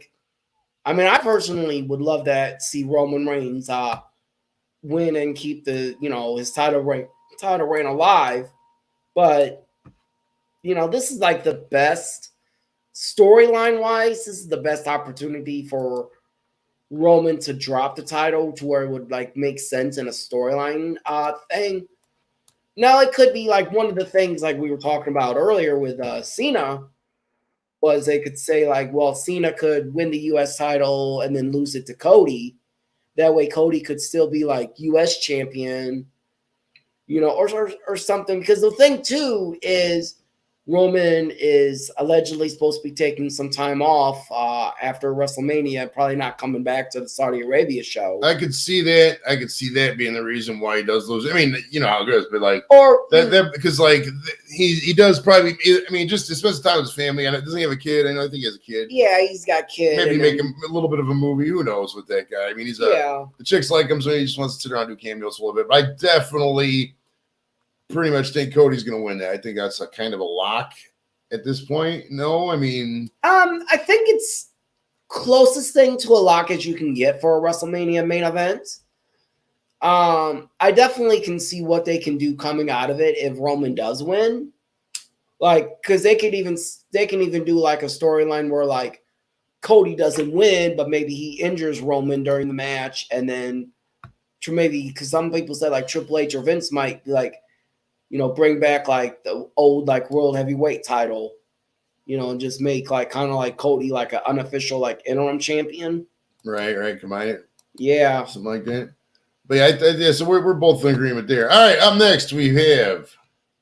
mean, I personally would love to see Roman Reigns win and keep the his title reign alive, but this is like the best storyline wise. This is the best opportunity for Roman to drop the title to where it would like make sense in a storyline thing. Now it could be like one of the things like we were talking about earlier with Cena was they could say like, well, Cena could win the US title and then lose it to Cody. That way Cody could still be like US champion, or something. Because the thing too is Roman is allegedly supposed to be taking some time off after WrestleMania, probably not coming back to the Saudi Arabia show. I could see that. I could see that being the reason why he does lose. I mean, you know how it goes, but like, or that because like he does probably. I mean, just to spend some time with his family. And doesn't he have a kid? I think he has a kid. Yeah, he's got kids. Maybe make him a little bit of a movie. Who knows with that guy? I mean, the chicks like him, so he just wants to sit around and do cameos a little bit. But I definitely pretty much think Cody's going to win that. I think that's a kind of a lock at this point. No, I mean, I think it's closest thing to a lock as you can get for a WrestleMania main event. I definitely can see what they can do coming out of it if Roman does win. Like, because they can even do like a storyline where like Cody doesn't win, but maybe he injures Roman during the match, and then maybe because some people said like Triple H or Vince might be like, you know, bring back like the old like world heavyweight title, you know, and just make like kind of like Cody like an unofficial like interim champion. Right. Combine it. Yeah. Something like that. But yeah, so we're both in agreement there. All right, up next we have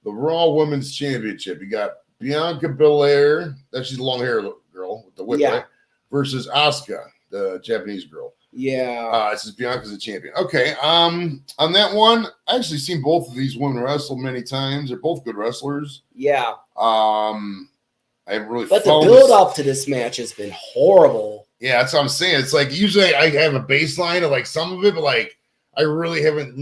the Raw Women's Championship. You got Bianca Belair, that's she's the long hair girl with the whip, right? Versus Asuka, the Japanese girl. Yeah. This is Bianca's the champion. Okay. On that one, I actually seen both of these women wrestle many times. They're both good wrestlers. Yeah. I haven't really. But the build up to this match has been horrible. Yeah, that's what I'm saying. It's like usually I have a baseline of like some of it, but like I really haven't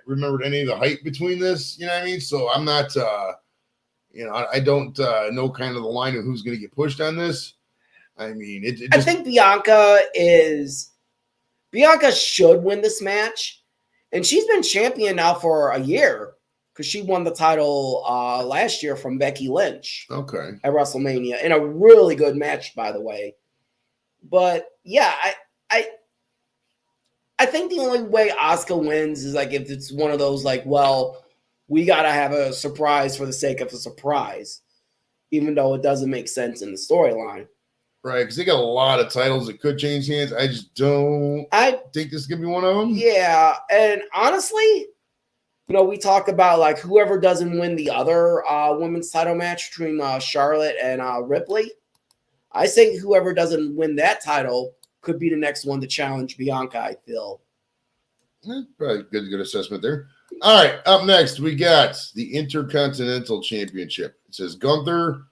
remembered any of the hype between this. You know what I mean? So I'm not. I don't know kind of the line of who's going to get pushed on this. I mean, I think Bianca should win this match, and she's been champion now for a year because she won the title last year from Becky Lynch. Okay. At WrestleMania in a really good match, by the way. But yeah, I think the only way Asuka wins is like if it's one of those like, well, we gotta have a surprise for the sake of a surprise, even though it doesn't make sense in the storyline. Right, because they got a lot of titles that could change hands. I just don't think this is going to be one of them. Yeah, and honestly, you know, we talk about like whoever doesn't win the other women's title match between Charlotte and Ripley. I think whoever doesn't win that title could be the next one to challenge Bianca, I feel. Probably good assessment there. All right, up next, we got the Intercontinental Championship. It says Gunther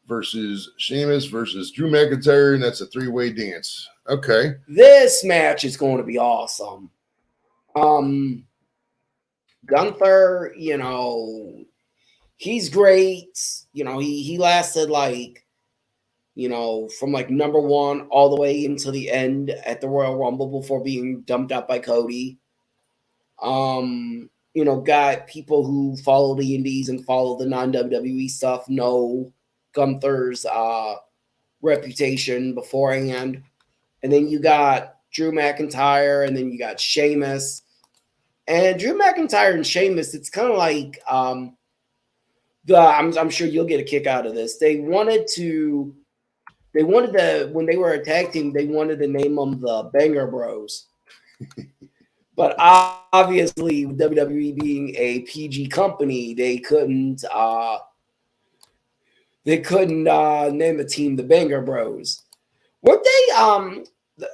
versus Sheamus versus Drew McIntyre, and that's a three-way dance. Okay. This match is going to be awesome. Gunther, you know, he's great. You know, he lasted like, you know, from like number one all the way into the end at the Royal Rumble before being dumped out by Cody. You know, got people who follow the indies and follow the non-WWE stuff know Gunther's reputation beforehand. And then you got Drew McIntyre, and then you got Sheamus. And Drew McIntyre and Sheamus, it's kind of like I'm sure you'll get a kick out of this. They wanted to when they were a tag team, they wanted to name them the Banger Bros. But obviously, WWE being a PG company, they couldn't name the team the Banger Bros. Weren't they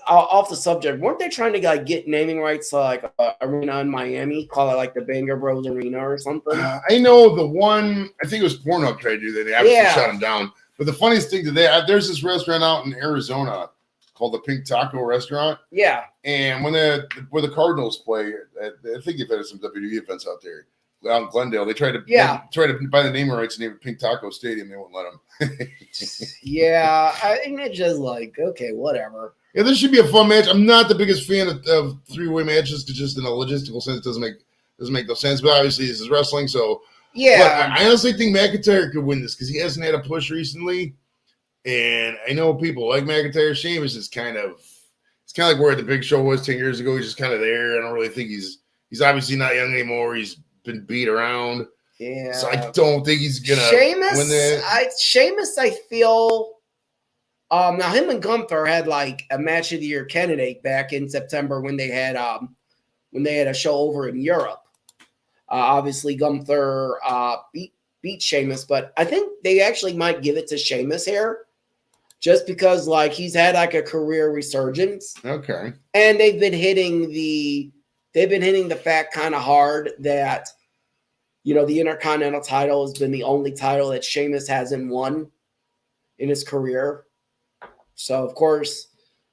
off the subject? Weren't they trying to like get naming rights to like a arena in Miami, call it like the Banger Bros Arena or something? I know the one. I think it was Pornhub tried to do that. They obviously shut them down. But the funniest thing today, there's this restaurant out in Arizona called the Pink Taco Restaurant. Yeah. And where the Cardinals play, I think they've had some WWE events out there. Out in Glendale, they tried to buy the name rights and name it Pink Taco Stadium. They won't let them. Yeah, I think it's just like, okay, whatever. Yeah, this should be a fun match. I'm not the biggest fan of three-way matches because just in a logistical sense, it doesn't make no sense. But obviously, this is wrestling, so yeah. But I honestly think McIntyre could win this because he hasn't had a push recently, and I know people like McIntyre. Sheamus is kind of like where the Big Show was 10 years ago. He's just kind of there. I don't really think he's obviously not young anymore. He's been beat around. Yeah. So I don't think he's gonna win that. Sheamus, I feel now him and Gunther had like a match of the year candidate back in September when they had a show over in Europe. Obviously Gunther beat beat Sheamus, but I think they actually might give it to Sheamus here, just because like he's had like a career resurgence. Okay. And they've been hitting the fact kind of hard that, you know, the Intercontinental title has been the only title that Sheamus hasn't won in his career. So of course,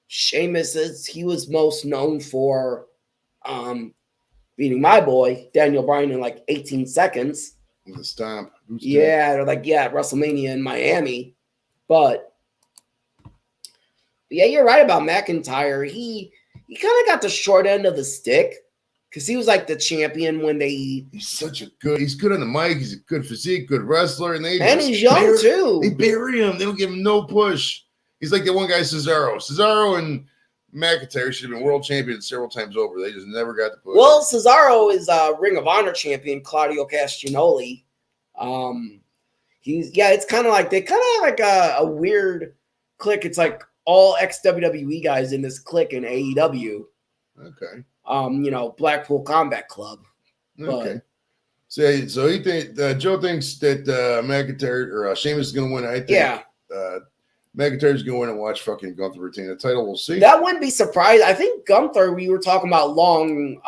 Sheamus he was most known for beating my boy Daniel Bryan in like 18 seconds. With a stomp. Yeah, or like at Wrestlemania in Miami. But yeah, you're right about McIntyre. He kind of got the short end of the stick because he was like the champion when they. He's good on the mic. He's a good physique, good wrestler, and he's young too. They bury him. They don't give him no push. He's like the one guy, Cesaro. Cesaro and McIntyre should have been world champions several times over. They just never got the push. Well, Cesaro is Ring of Honor champion Claudio Castagnoli. It's kind of like they kind of have like a weird clique. It's like all ex-WWE guys in this clique in AEW. Okay. You know, Blackpool Combat Club. Okay. So he Joe thinks that McIntyre or Sheamus is going to win. I think McIntyre's going to win and watch fucking Gunther retain the title. We'll see. That wouldn't be surprised. I think Gunther, we were talking about long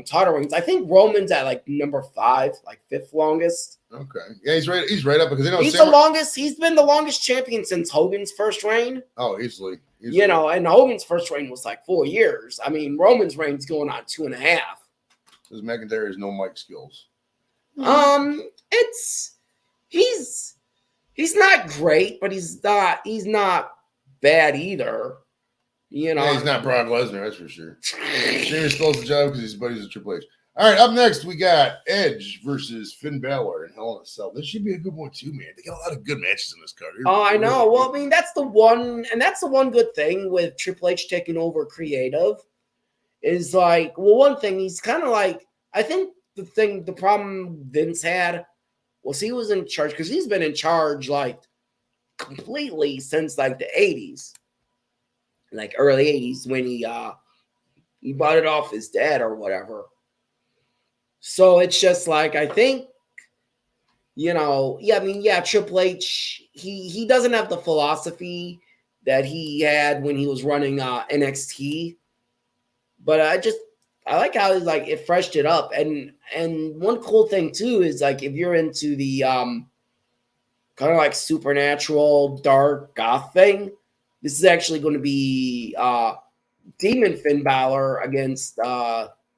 title rings. I think Roman's at like number 5, like 5th longest. Okay. Yeah, he's right. He's right up because he's the longest. He's been the longest champion since Hogan's first reign. Oh, easily. You know, and Hogan's first reign was like 4 years. I mean, Roman's reign's going on 2.5. Because McIntyre has no mic skills. He's not great, but he's not bad either. You know, yeah, he's not Brock Lesnar, that's for sure. Sheamus stole the job because he's buddies with Triple H. All right, up next we got Edge versus Finn Balor in Hell in a Cell. This should be a good one too, man. They got a lot of good matches in this card. Oh, I know. Well, I mean, that's the one good thing with Triple H taking over creative is like, well, one thing he's kind of like, I think the problem Vince had was he was in charge because he's been in charge like completely since like the 80s, like early 80s when he bought it off his dad or whatever. So it's just like, I think, you know, Triple H, he doesn't have the philosophy that he had when he was running NXT. But I like how like it freshed it up. And one cool thing too is like if you're into the kind of like supernatural dark goth thing, this is actually going to be Demon Finn Balor against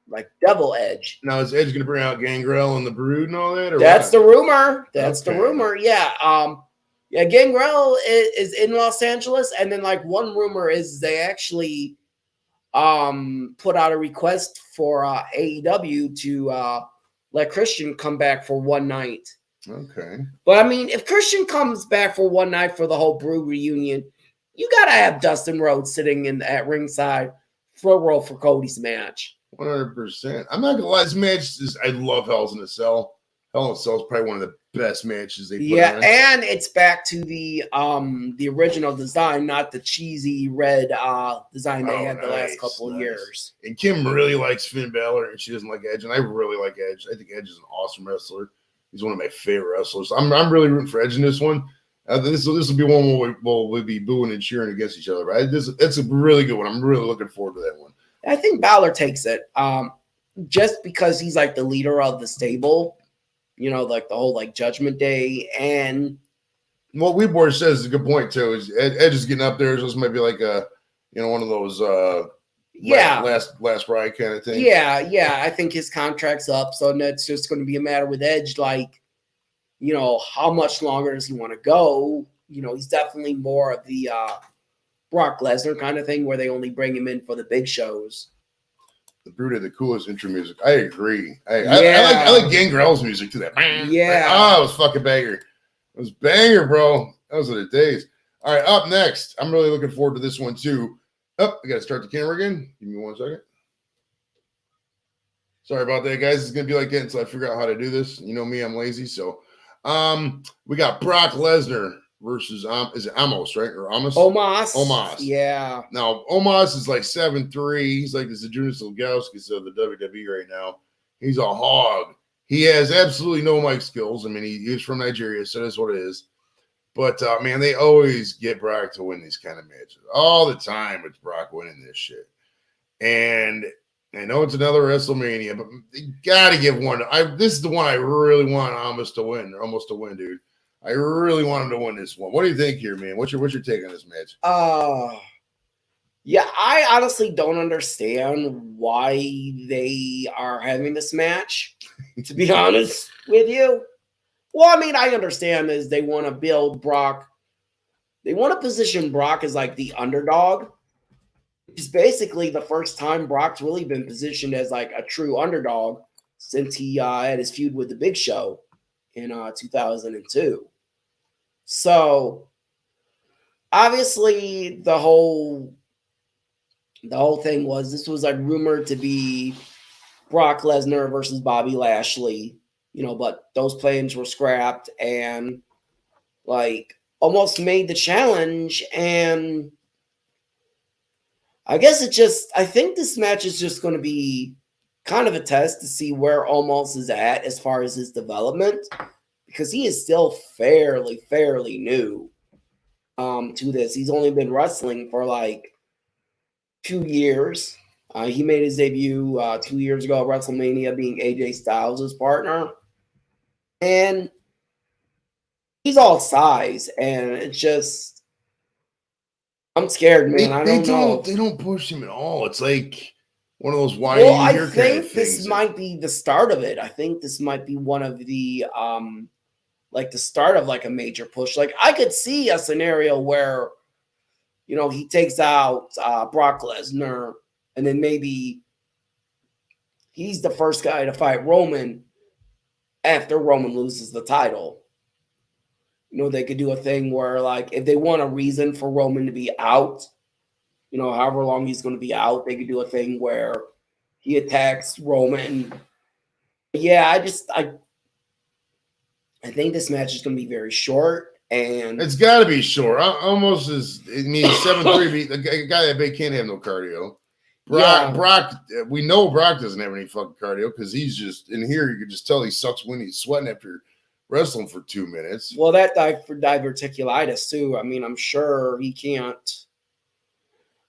like Devil Edge. Now is Edge going to bring out Gangrel and the Brood and all that? Or that's the rumor. That's the rumor. Yeah. Gangrel is in Los Angeles, and then like one rumor is they actually put out a request for AEW to let Christian come back for one night. Okay. But I mean, if Christian comes back for one night for the whole Brood reunion, you gotta have Dustin Rhodes sitting at ringside front row for Cody's match. 100%. I'm not gonna lie, this match is. I love Hell in a Cell. Hell in a Cell is probably one of the best matches they put on. And it's back to the original design, not the cheesy red design they had the last couple of years. And Kim really likes Finn Balor, and she doesn't like Edge, and I really like Edge. I think Edge is an awesome wrestler. He's one of my favorite wrestlers. I'm really rooting for Edge in this one. This will be one where we'll be booing and cheering against each other. Right? It's a really good one. I'm really looking forward to that one. I think Balor takes it just because he's like the leader of the stable. You know, like the whole like Judgment Day, and what Weedboard says is a good point too. Is Edge is getting up there, so this might be like a, you know, one of those last ride kind of thing. Yeah. I think his contract's up, so it's just going to be a matter with Edge, like, you know, how much longer does he want to go? You know, he's definitely more of the Brock Lesnar kind of thing, where they only bring him in for the big shows. The Brood had the coolest intro music. I agree. I like Gangrel's music too. That it was fucking banger. It was banger, bro. Those are the days. All right, up next. I'm really looking forward to this one too. I got to start the camera again. Give me 1 second. Sorry about that, guys. It's gonna be like that until I figure out how to do this. You know me, I'm lazy. So, we got Brock Lesnar versus is it Amos, right? Or Amos? Omos. Yeah. Now, Omos is like 7'3". He's like the Zydrunas Ilgauskas of the WWE right now. He's a hog. He has absolutely no mic skills. I mean, he's from Nigeria, so that's what it is. But, man, they always get Brock to win these kind of matches. All the time it's Brock winning this shit. And I know it's another WrestleMania, but you got to give one. This is the one I really want almost to win, dude. I really want him to win this one. What do you think here, man? What's your take on this match? Yeah, I honestly don't understand why they are having this match, to be honest with you. Well, I mean, I understand is they want to build Brock. They want to position Brock as like the underdog. It's basically the first time Brock's really been positioned as like a true underdog since he had his feud with the Big Show in 2002. So obviously the whole thing was this was like rumored to be Brock Lesnar versus Bobby Lashley, but those plans were scrapped and like almost made the challenge. And I guess I think this match is just going to be kind of a test to see where Almost is at as far as his development, because he is still fairly new to this. He's only been wrestling for like 2 years. He made his debut 2 years ago at WrestleMania, being AJ Styles' partner. And he's all size, and it's just, I'm scared, man. I don't know. They don't push him at all. It's like one of those why well, are you here I think kind of this things. might be the start of it. I think this might be one of the like the start of like a major push. Like I could see a scenario where he takes out Brock Lesnar, and then maybe he's the first guy to fight Roman after Roman loses the title. They could do a thing where, like, if they want a reason for Roman to be out, however long he's going to be out, they could do a thing where he attacks Roman. Yeah, I think this match is going to be very short, and it's got to be short. Almost as 7-3 beat the guy that can't have no cardio. Brock, we know Brock doesn't have any fucking cardio because he's just in here. You can just tell he sucks when he's sweating after wrestling for 2 minutes. Well, that died for diverticulitis too. I mean, I'm sure he can't.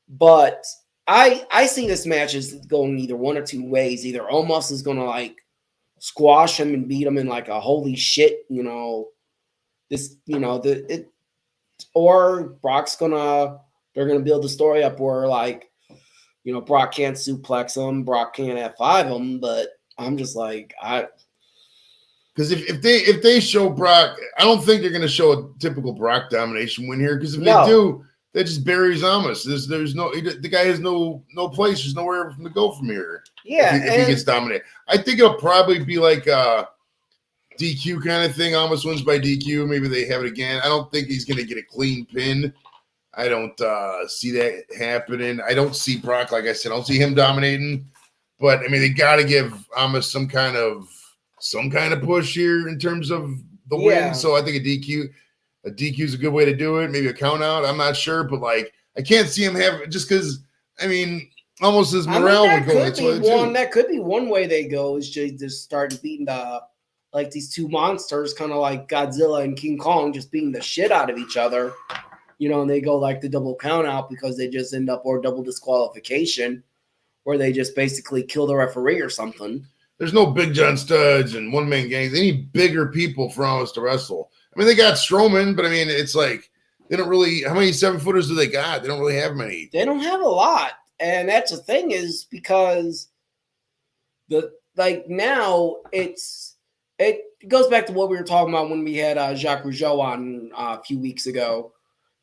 But I see this match as going either one or two ways. Either Omos is going to like squash him and beat him in like a holy shit, or they're gonna build the story up where like, Brock can't suplex him, Brock can't F5 him, but I'm just like because if they show Brock, I don't think they're going to show a typical Brock domination win here. Because if they do, that just buries Amos. There's no, the guy has no place. There's nowhere for him to go from here. Yeah, if he gets dominated, I think it'll probably be like a DQ kind of thing. Amos wins by DQ. Maybe they have it again. I don't think he's going to get a clean pin. I don't see that happening. I don't see Brock, like I said, I don't see him dominating. But I mean, they got to give Amos some kind of push here in terms of the win. So I think a DQ is a good way to do it. Maybe a count out. I'm not sure, but like I can't see him have just because. I mean, almost his morale would go this way too. That could be one way they go is just start beating these two monsters, kind of like Godzilla and King Kong, just beating the shit out of each other. And they go like the double count out because they just end up, or double disqualification, where they just basically kill the referee or something. There's no Big John Studs and one-man gangs. They need bigger people for us to wrestle. I mean, they got Strowman, but I mean, it's like they don't really. How many 7-footers do they got? They don't really have many. They don't have a lot, and that's the thing is because now it goes back to what we were talking about when we had Jacques Rougeau on a few weeks ago.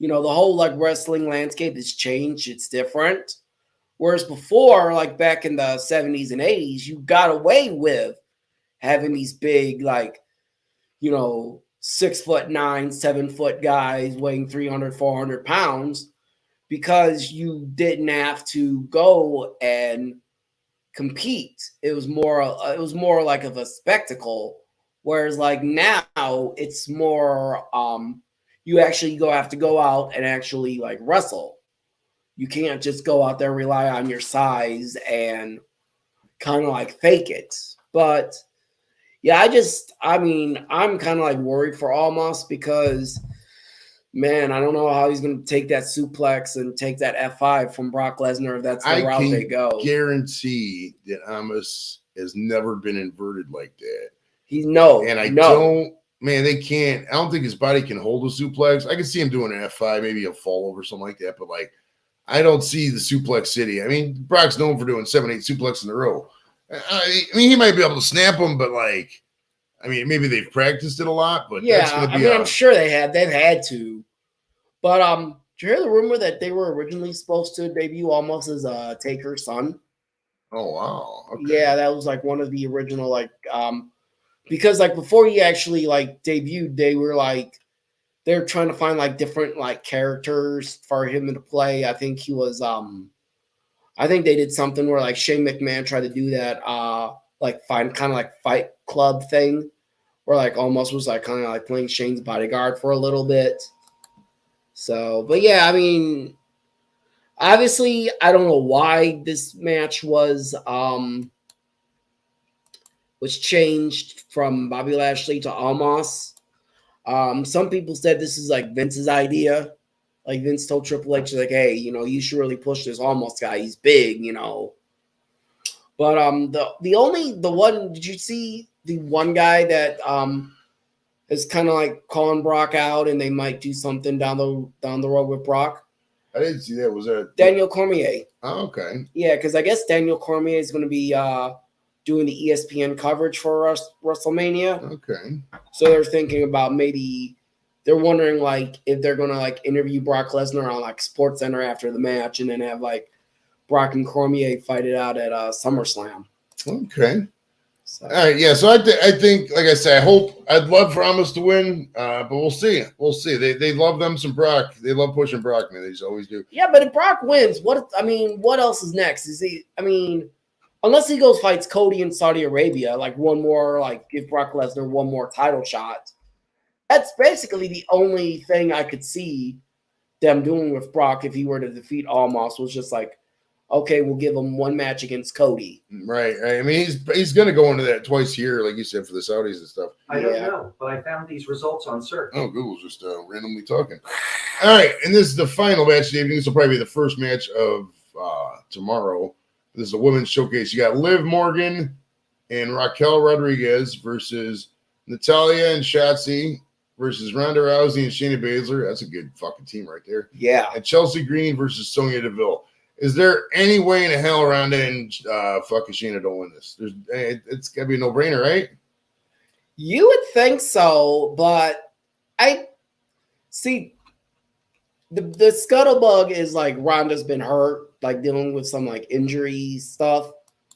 The whole like wrestling landscape has changed. It's different. Whereas before, like back in the 70s and 80s, you got away with having these big, like, 6'9", 7-foot guys weighing 300, 400 pounds because you didn't have to go and compete. It was more like of a spectacle. Whereas like now it's more, you actually have to go out and actually like wrestle. You can't just go out there, rely on your size and kind of like fake it. But Yeah, I'm kind of like worried for Almas because, man, I don't know how he's going to take that suplex and take that F5 from Brock Lesnar if that's the route they go. Guarantee that Amos has never been inverted like that. Man, they can't. I don't think his body can hold a suplex. I can see him doing an F5, maybe a fall over, something like that. But like, I don't see the suplex city. I mean, Brock's known for doing 7, 8 suplexes in a row. I mean, he might be able to snap them, but like, I mean, maybe they've practiced it a lot. But yeah, that's gonna be I'm sure they have. They've had to. But did you hear the rumor that they were originally supposed to debut almost as Taker's son? Oh wow! Okay. Yeah, that was like one of the original because like before he actually like debuted, they're trying to find like different like characters for him to play. I think he was I think they did something where like Shane McMahon tried to do that like find kind of like Fight Club thing where like almost was like kind of like playing Shane's bodyguard for a little bit. So, but yeah, I mean, obviously, I don't know why this match was changed from Bobby Lashley to Almas. Some people said this is like Vince's idea. Like Vince told Triple H, like, hey, you should really push this Almas guy. He's big, But the one, did you see the one guy that is kind of like calling Brock out, and they might do something down the road with Brock? I didn't see that. Was that Daniel Cormier? Oh, okay. Yeah, because I guess Daniel Cormier is going to be doing the ESPN coverage for Wrestlemania. Okay. So they're thinking about they're wondering like if they're going to like interview Brock Lesnar on like SportsCenter after the match, and then have like Brock and Cormier fight it out at SummerSlam. Okay. So. All right, yeah. So I think, like I said, I'd love for Amos to win, but we'll see. We'll see. They love them some Brock. They love pushing Brock, man. They just always do. Yeah, but if Brock wins, what else is next? Unless he goes fights Cody in Saudi Arabia, like one more, like give Brock Lesnar one more title shot. That's basically the only thing I could see them doing with Brock if he were to defeat Almas, was just like, okay, we'll give him one match against Cody. Right. I mean, he's going to go into that twice a year, like you said, for the Saudis and stuff. I don't know, but I found these results on search. Oh, Google's just randomly talking. All right, and this is the final match of the evening. This will probably be the first match of tomorrow. This is a women's showcase. You got Liv Morgan and Raquel Rodriguez versus Natalya and Shotzi versus Ronda Rousey and Shayna Baszler. That's a good fucking team right there. Yeah. And Chelsea Green versus Sonya Deville. Is there any way in the hell Ronda and fucking Shayna don't win this? It's got to be a no-brainer, right? You would think so, but I see the scuttlebug is like Ronda's been hurt, like dealing with some like injury stuff,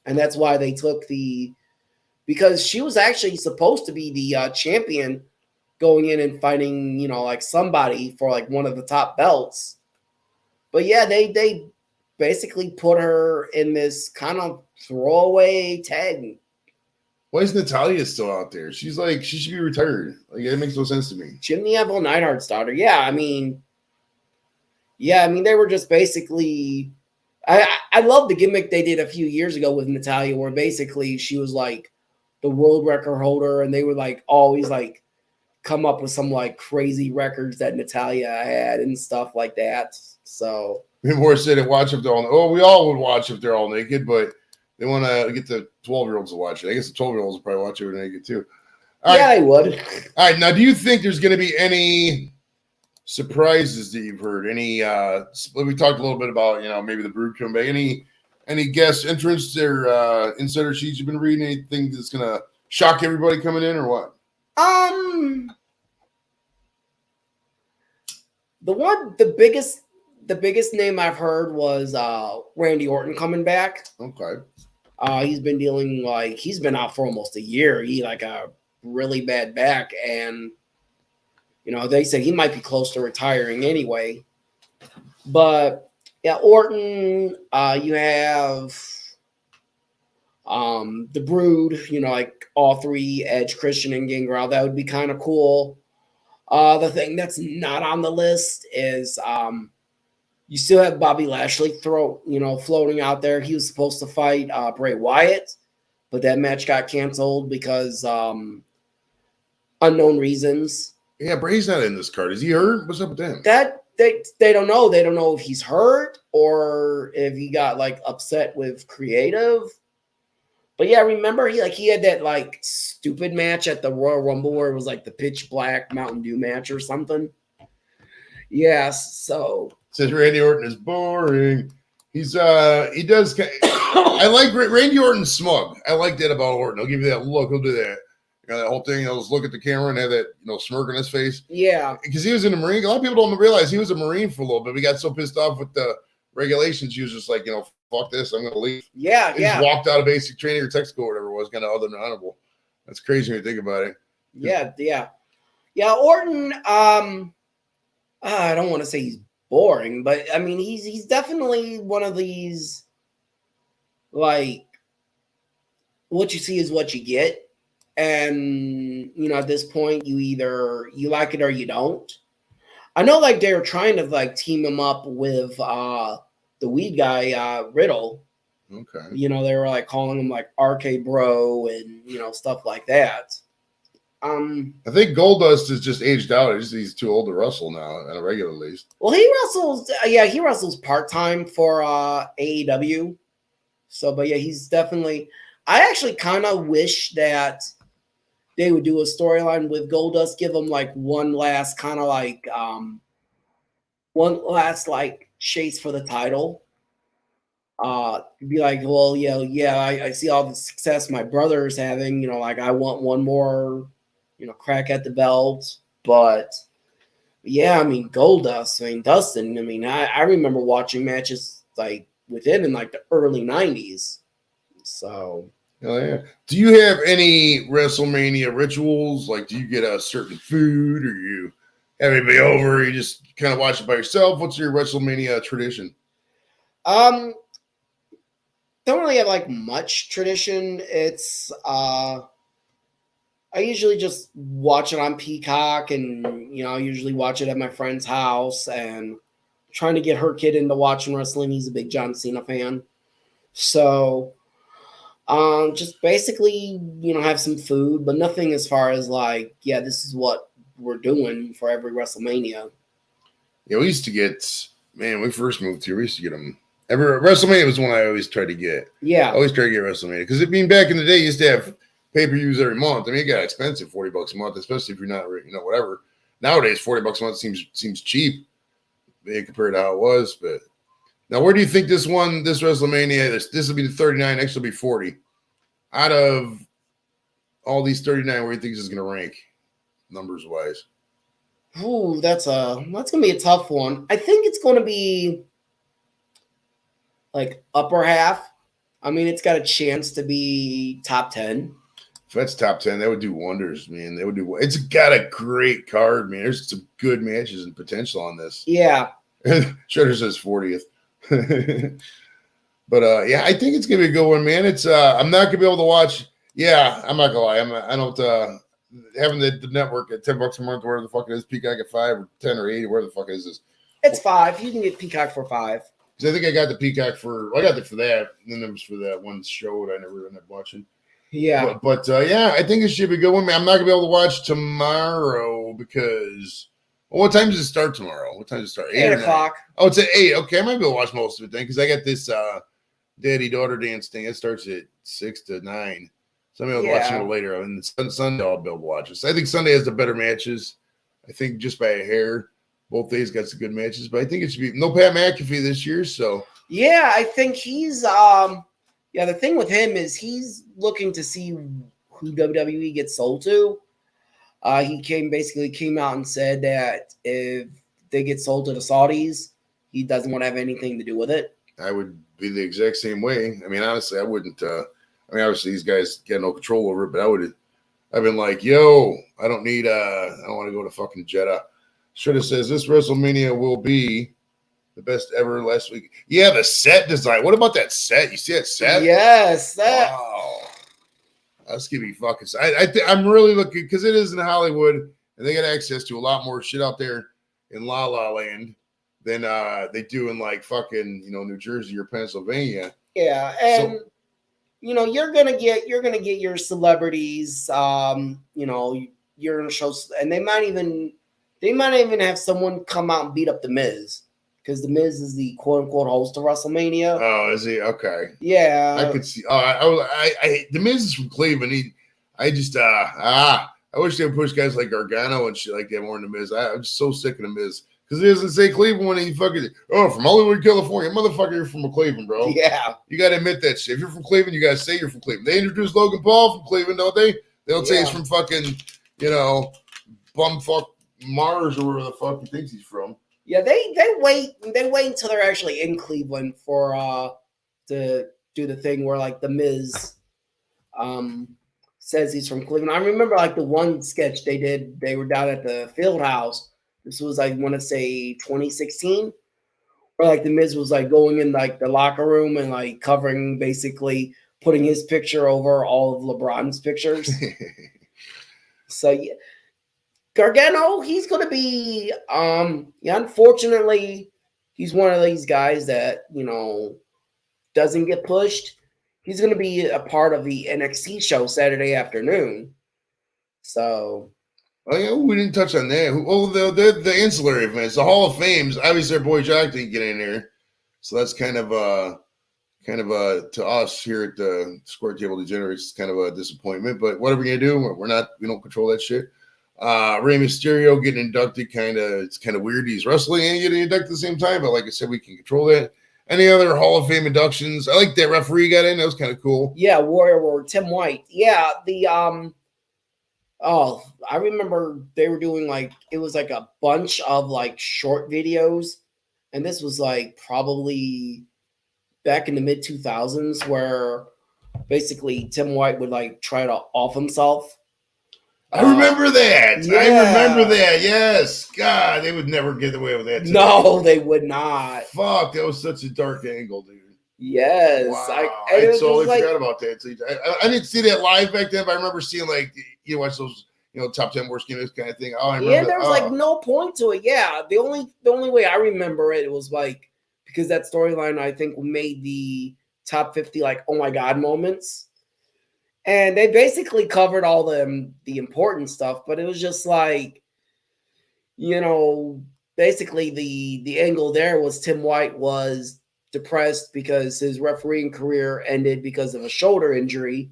and that's why they took because she was actually supposed to be the champion going in and fighting, like somebody for like one of the top belts. But yeah, they basically put her in this kind of throwaway tag. Why is Natalya still out there? She's like, she should be retired. Like, it makes no sense to me. Jimmy Neville Neidhart's daughter. Yeah, I mean, they were just basically. I love the gimmick they did a few years ago with Natalya, where basically she was like the world record holder, and they would like always like come up with some like crazy records that Natalya had and stuff like that. So. More said it. Watch if they're all. Oh, we all would watch if they're all naked, but they want to get the 12-year-olds to watch it. I guess the 12-year-olds will probably watch it naked too. They would. All right, now do you think there's going to be any surprises that you've heard? Any? We talked a little bit about maybe the Brood coming back. Any guest entrants or insider sheets you've been reading? Anything that's going to shock everybody coming in or what? The biggest name I've heard was Randy Orton coming back. Okay. He's been out for almost a year. He like a really bad back, and they say he might be close to retiring anyway. But yeah, Orton. You have the Brood. Like all three, Edge, Christian, and Gangrel. That would be kind of cool. The thing that's not on the list is you still have Bobby Lashley floating out there. He was supposed to fight Bray Wyatt, but that match got canceled because unknown reasons. Yeah, Bray's not in this card. Is he hurt? What's up with him? That they don't know. They don't know if he's hurt or if he got like upset with creative. But yeah, remember he had that like stupid match at the Royal Rumble where it was like the pitch black Mountain Dew match or something. Yes, so Says Randy Orton is boring. He does. I like Randy Orton's smug. I like that about Orton. He'll give you that look. He'll do that. That whole thing. He'll just look at the camera and have that smirk on his face. Yeah, because he was in the Marine. A lot of people don't realize he was a Marine for a little bit. We got so pissed off with the regulations. He was just like, fuck this. I'm gonna leave. Yeah, he just walked out of basic training or tech school or whatever it was. Kind of other than honorable. That's crazy when you think about it. Yeah. Orton. I don't want to say he's boring, but I mean he's definitely one of these like what you see is what you get. And, at this point, you like it or you don't. I know, like, they were trying to, like, team him up with the weed guy, Riddle. Okay. They were, like, calling him, like, RK Bro and, stuff like that. I think Goldust is just aged out. He's too old to wrestle now, at a regular least. Well, he wrestles part-time for AEW. So, but, yeah, he's definitely – I actually kind of wish that – they would do a storyline with Goldust, give him like one last kind of like chase for the title. Be like, well, I see all the success my brother is having. Like I want one more, crack at the belt. But yeah, I mean Goldust, Dustin. I remember watching matches like with him in like the early '90s. So. Oh, yeah. Do you have any WrestleMania rituals? Like, do you get a certain food, or you have anybody over? Or you just kind of watch it by yourself. What's your WrestleMania tradition? Don't really have like much tradition. It's I usually just watch it on Peacock, and I usually watch it at my friend's house, and trying to get her kid into watching wrestling. He's a big John Cena fan, so. Just basically, have some food, but nothing as far as like, this is what we're doing for every WrestleMania. Yeah, we used to get, when we first moved here, we used to get them. Every WrestleMania was one I always tried to get. Yeah. I always tried to get WrestleMania. Because back in the day, you used to have pay-per-views every month. It got expensive, $40 a month, especially if you're not, whatever. Nowadays, $40 a month seems cheap compared to how it was, but. Now, where do you think this WrestleMania, this will be the 39, next will be 40. Out of all these 39, where do you think this is going to rank, numbers-wise? Ooh, that's going to be a tough one. I think it's going to be, like, upper half. It's got a chance to be top 10. If that's top 10, that would do wonders, man. It's got a great card, man. There's some good matches and potential on this. Yeah. Shredder says 40th. But I think it's gonna be a good one, man. It's I'm not gonna be able to watch. Yeah, I'm not gonna lie. I don't having the network at $10 a month, where the fuck it is, Peacock at 5 or 10 or 8, where the fuck is this? It's 5. You can get Peacock for 5. Because I think I got the Peacock I got it for that, and then it was for that one show that I never ended up watching. Yeah, but I think it should be a good one, man. I'm not gonna be able to watch tomorrow because. Well, what time does it start tomorrow? What time does it start? 8 o'clock. Oh, it's at 8. Okay, I might be able to watch most of it then because I got this daddy-daughter dance thing. It starts at 6 to 9. So I'm able to watch it a little later. And Sunday I'll be able to watch it. So I think Sunday has the better matches. I think just by a hair. Both days got some good matches. But I think it should be no Pat McAfee this year. So yeah, I think he's the thing with him is he's looking to see who WWE gets sold to. He came out and said that if they get sold to the Saudis, he doesn't want to have anything to do with it. I would be the exact same way. Honestly, I wouldn't. Obviously, these guys get no control over it, but I've been like, yo, I don't want to go to fucking Jeddah. Shoulda says this WrestleMania will be the best ever last week. Yeah, the set design. What about that set? You see that set? Yes, that. Wow. That's gonna be fucking. I'm really looking because it is in Hollywood and they got access to a lot more shit out there in La La Land than they do in like fucking New Jersey or Pennsylvania. Yeah, and you're gonna get your celebrities. You're gonna show, and they might even have someone come out and beat up the Miz, because the Miz is the quote unquote host of WrestleMania. Oh, is he? Okay. Yeah, I could see. The Miz is from Cleveland. I wish they would push guys like Gargano and shit like that more than the Miz. I'm just so sick of the Miz. Because he doesn't say Cleveland when he fucking, from Hollywood, California. Motherfucker, you're from Cleveland, bro. Yeah. You got to admit that shit. If you're from Cleveland, you got to say you're from Cleveland. They introduced Logan Paul from Cleveland, don't they? They don't say he's from fucking, bumfuck Mars or wherever the fuck he thinks he's from. Yeah, they wait until they're actually in Cleveland for to do the thing where like the Miz says he's from Cleveland. I remember like the one sketch they did, they were down at the field house. This was, I want to say, 2016, where like the Miz was like going in like the locker room and like covering, basically putting his picture over all of LeBron's pictures. So yeah, Gargano, he's gonna be unfortunately, he's one of these guys that doesn't get pushed. He's gonna be a part of the NXT show Saturday afternoon. So. Oh yeah, we didn't touch on that. Oh, the ancillary events, the Hall of Fames. Obviously, our boy Bujag didn't get in there, so that's kind of to us here at the Square Table Degenerates, it's kind of a disappointment. But what are we gonna do? We don't control that shit. Rey Mysterio getting inducted, it's kind of weird. He's wrestling and getting inducted at the same time, but like I said, we can control that. Any other Hall of Fame inductions? I like that referee got in. That was kind of cool. Yeah, Warrior Ward, Tim White. Yeah, Oh, I remember they were doing it was like a bunch of like short videos. And this was like probably back in the mid 2000s where basically Tim White would like try to off himself. I remember that. Yeah. I remember that. Yes. God, they would never get away with that today. No, they would not. Fuck, that was such a dark angle, dude. Yes. Wow. I totally forgot about that. I didn't see that live back then, but I remember seeing you watch those, top 10 worst games kind of thing. Oh, I remember. Yeah, there was no point to it. Yeah, the only way I remember it was because that storyline I think made the top 50 oh my god moments, and they basically covered all the important stuff. But it was just basically the angle there was Tim White was depressed because his refereeing career ended because of a shoulder injury.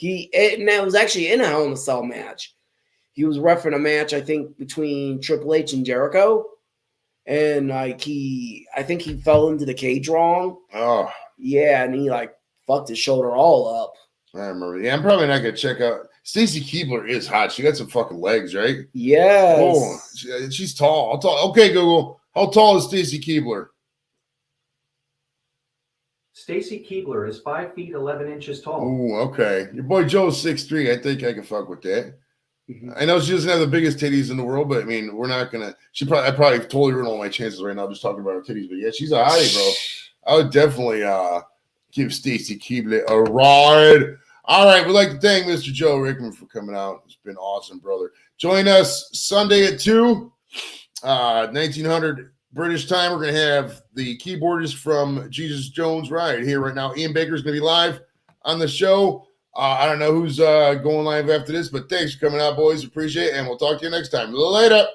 And that was actually in a Hell in a Cell match. He was reffing a match, I think, between Triple H and Jericho. And I think he fell into the cage wrong. Oh. Yeah, and he fucked his shoulder all up. I remember. Yeah, I'm probably not gonna check out. Stacy Keibler is hot. She got some fucking legs, right? Yes. Oh, she's tall. How tall? Okay, Google. How tall is Stacy Keibler? Stacy Keibler is 5 feet 11 inches tall. Oh, okay. Your boy Joe's 6'3". I think I can fuck with that. Mm-hmm. I know she doesn't have the biggest titties in the world, but I mean, we're not gonna. I probably totally ruined all my chances right now just talking about her titties. But yeah, she's a hottie, bro. I would definitely give Stacy Keibler a ride. All right, we'd like to thank Mr. Joe Rickman for coming out. It's been awesome, brother. Join us Sunday at 2, 1900 British time. We're gonna have the keyboardist from Jesus Jones right here right now. Ian Baker's gonna be live on the show. I don't know who's going live after this, but thanks for coming out, boys. Appreciate it, and we'll talk to you next time. Later.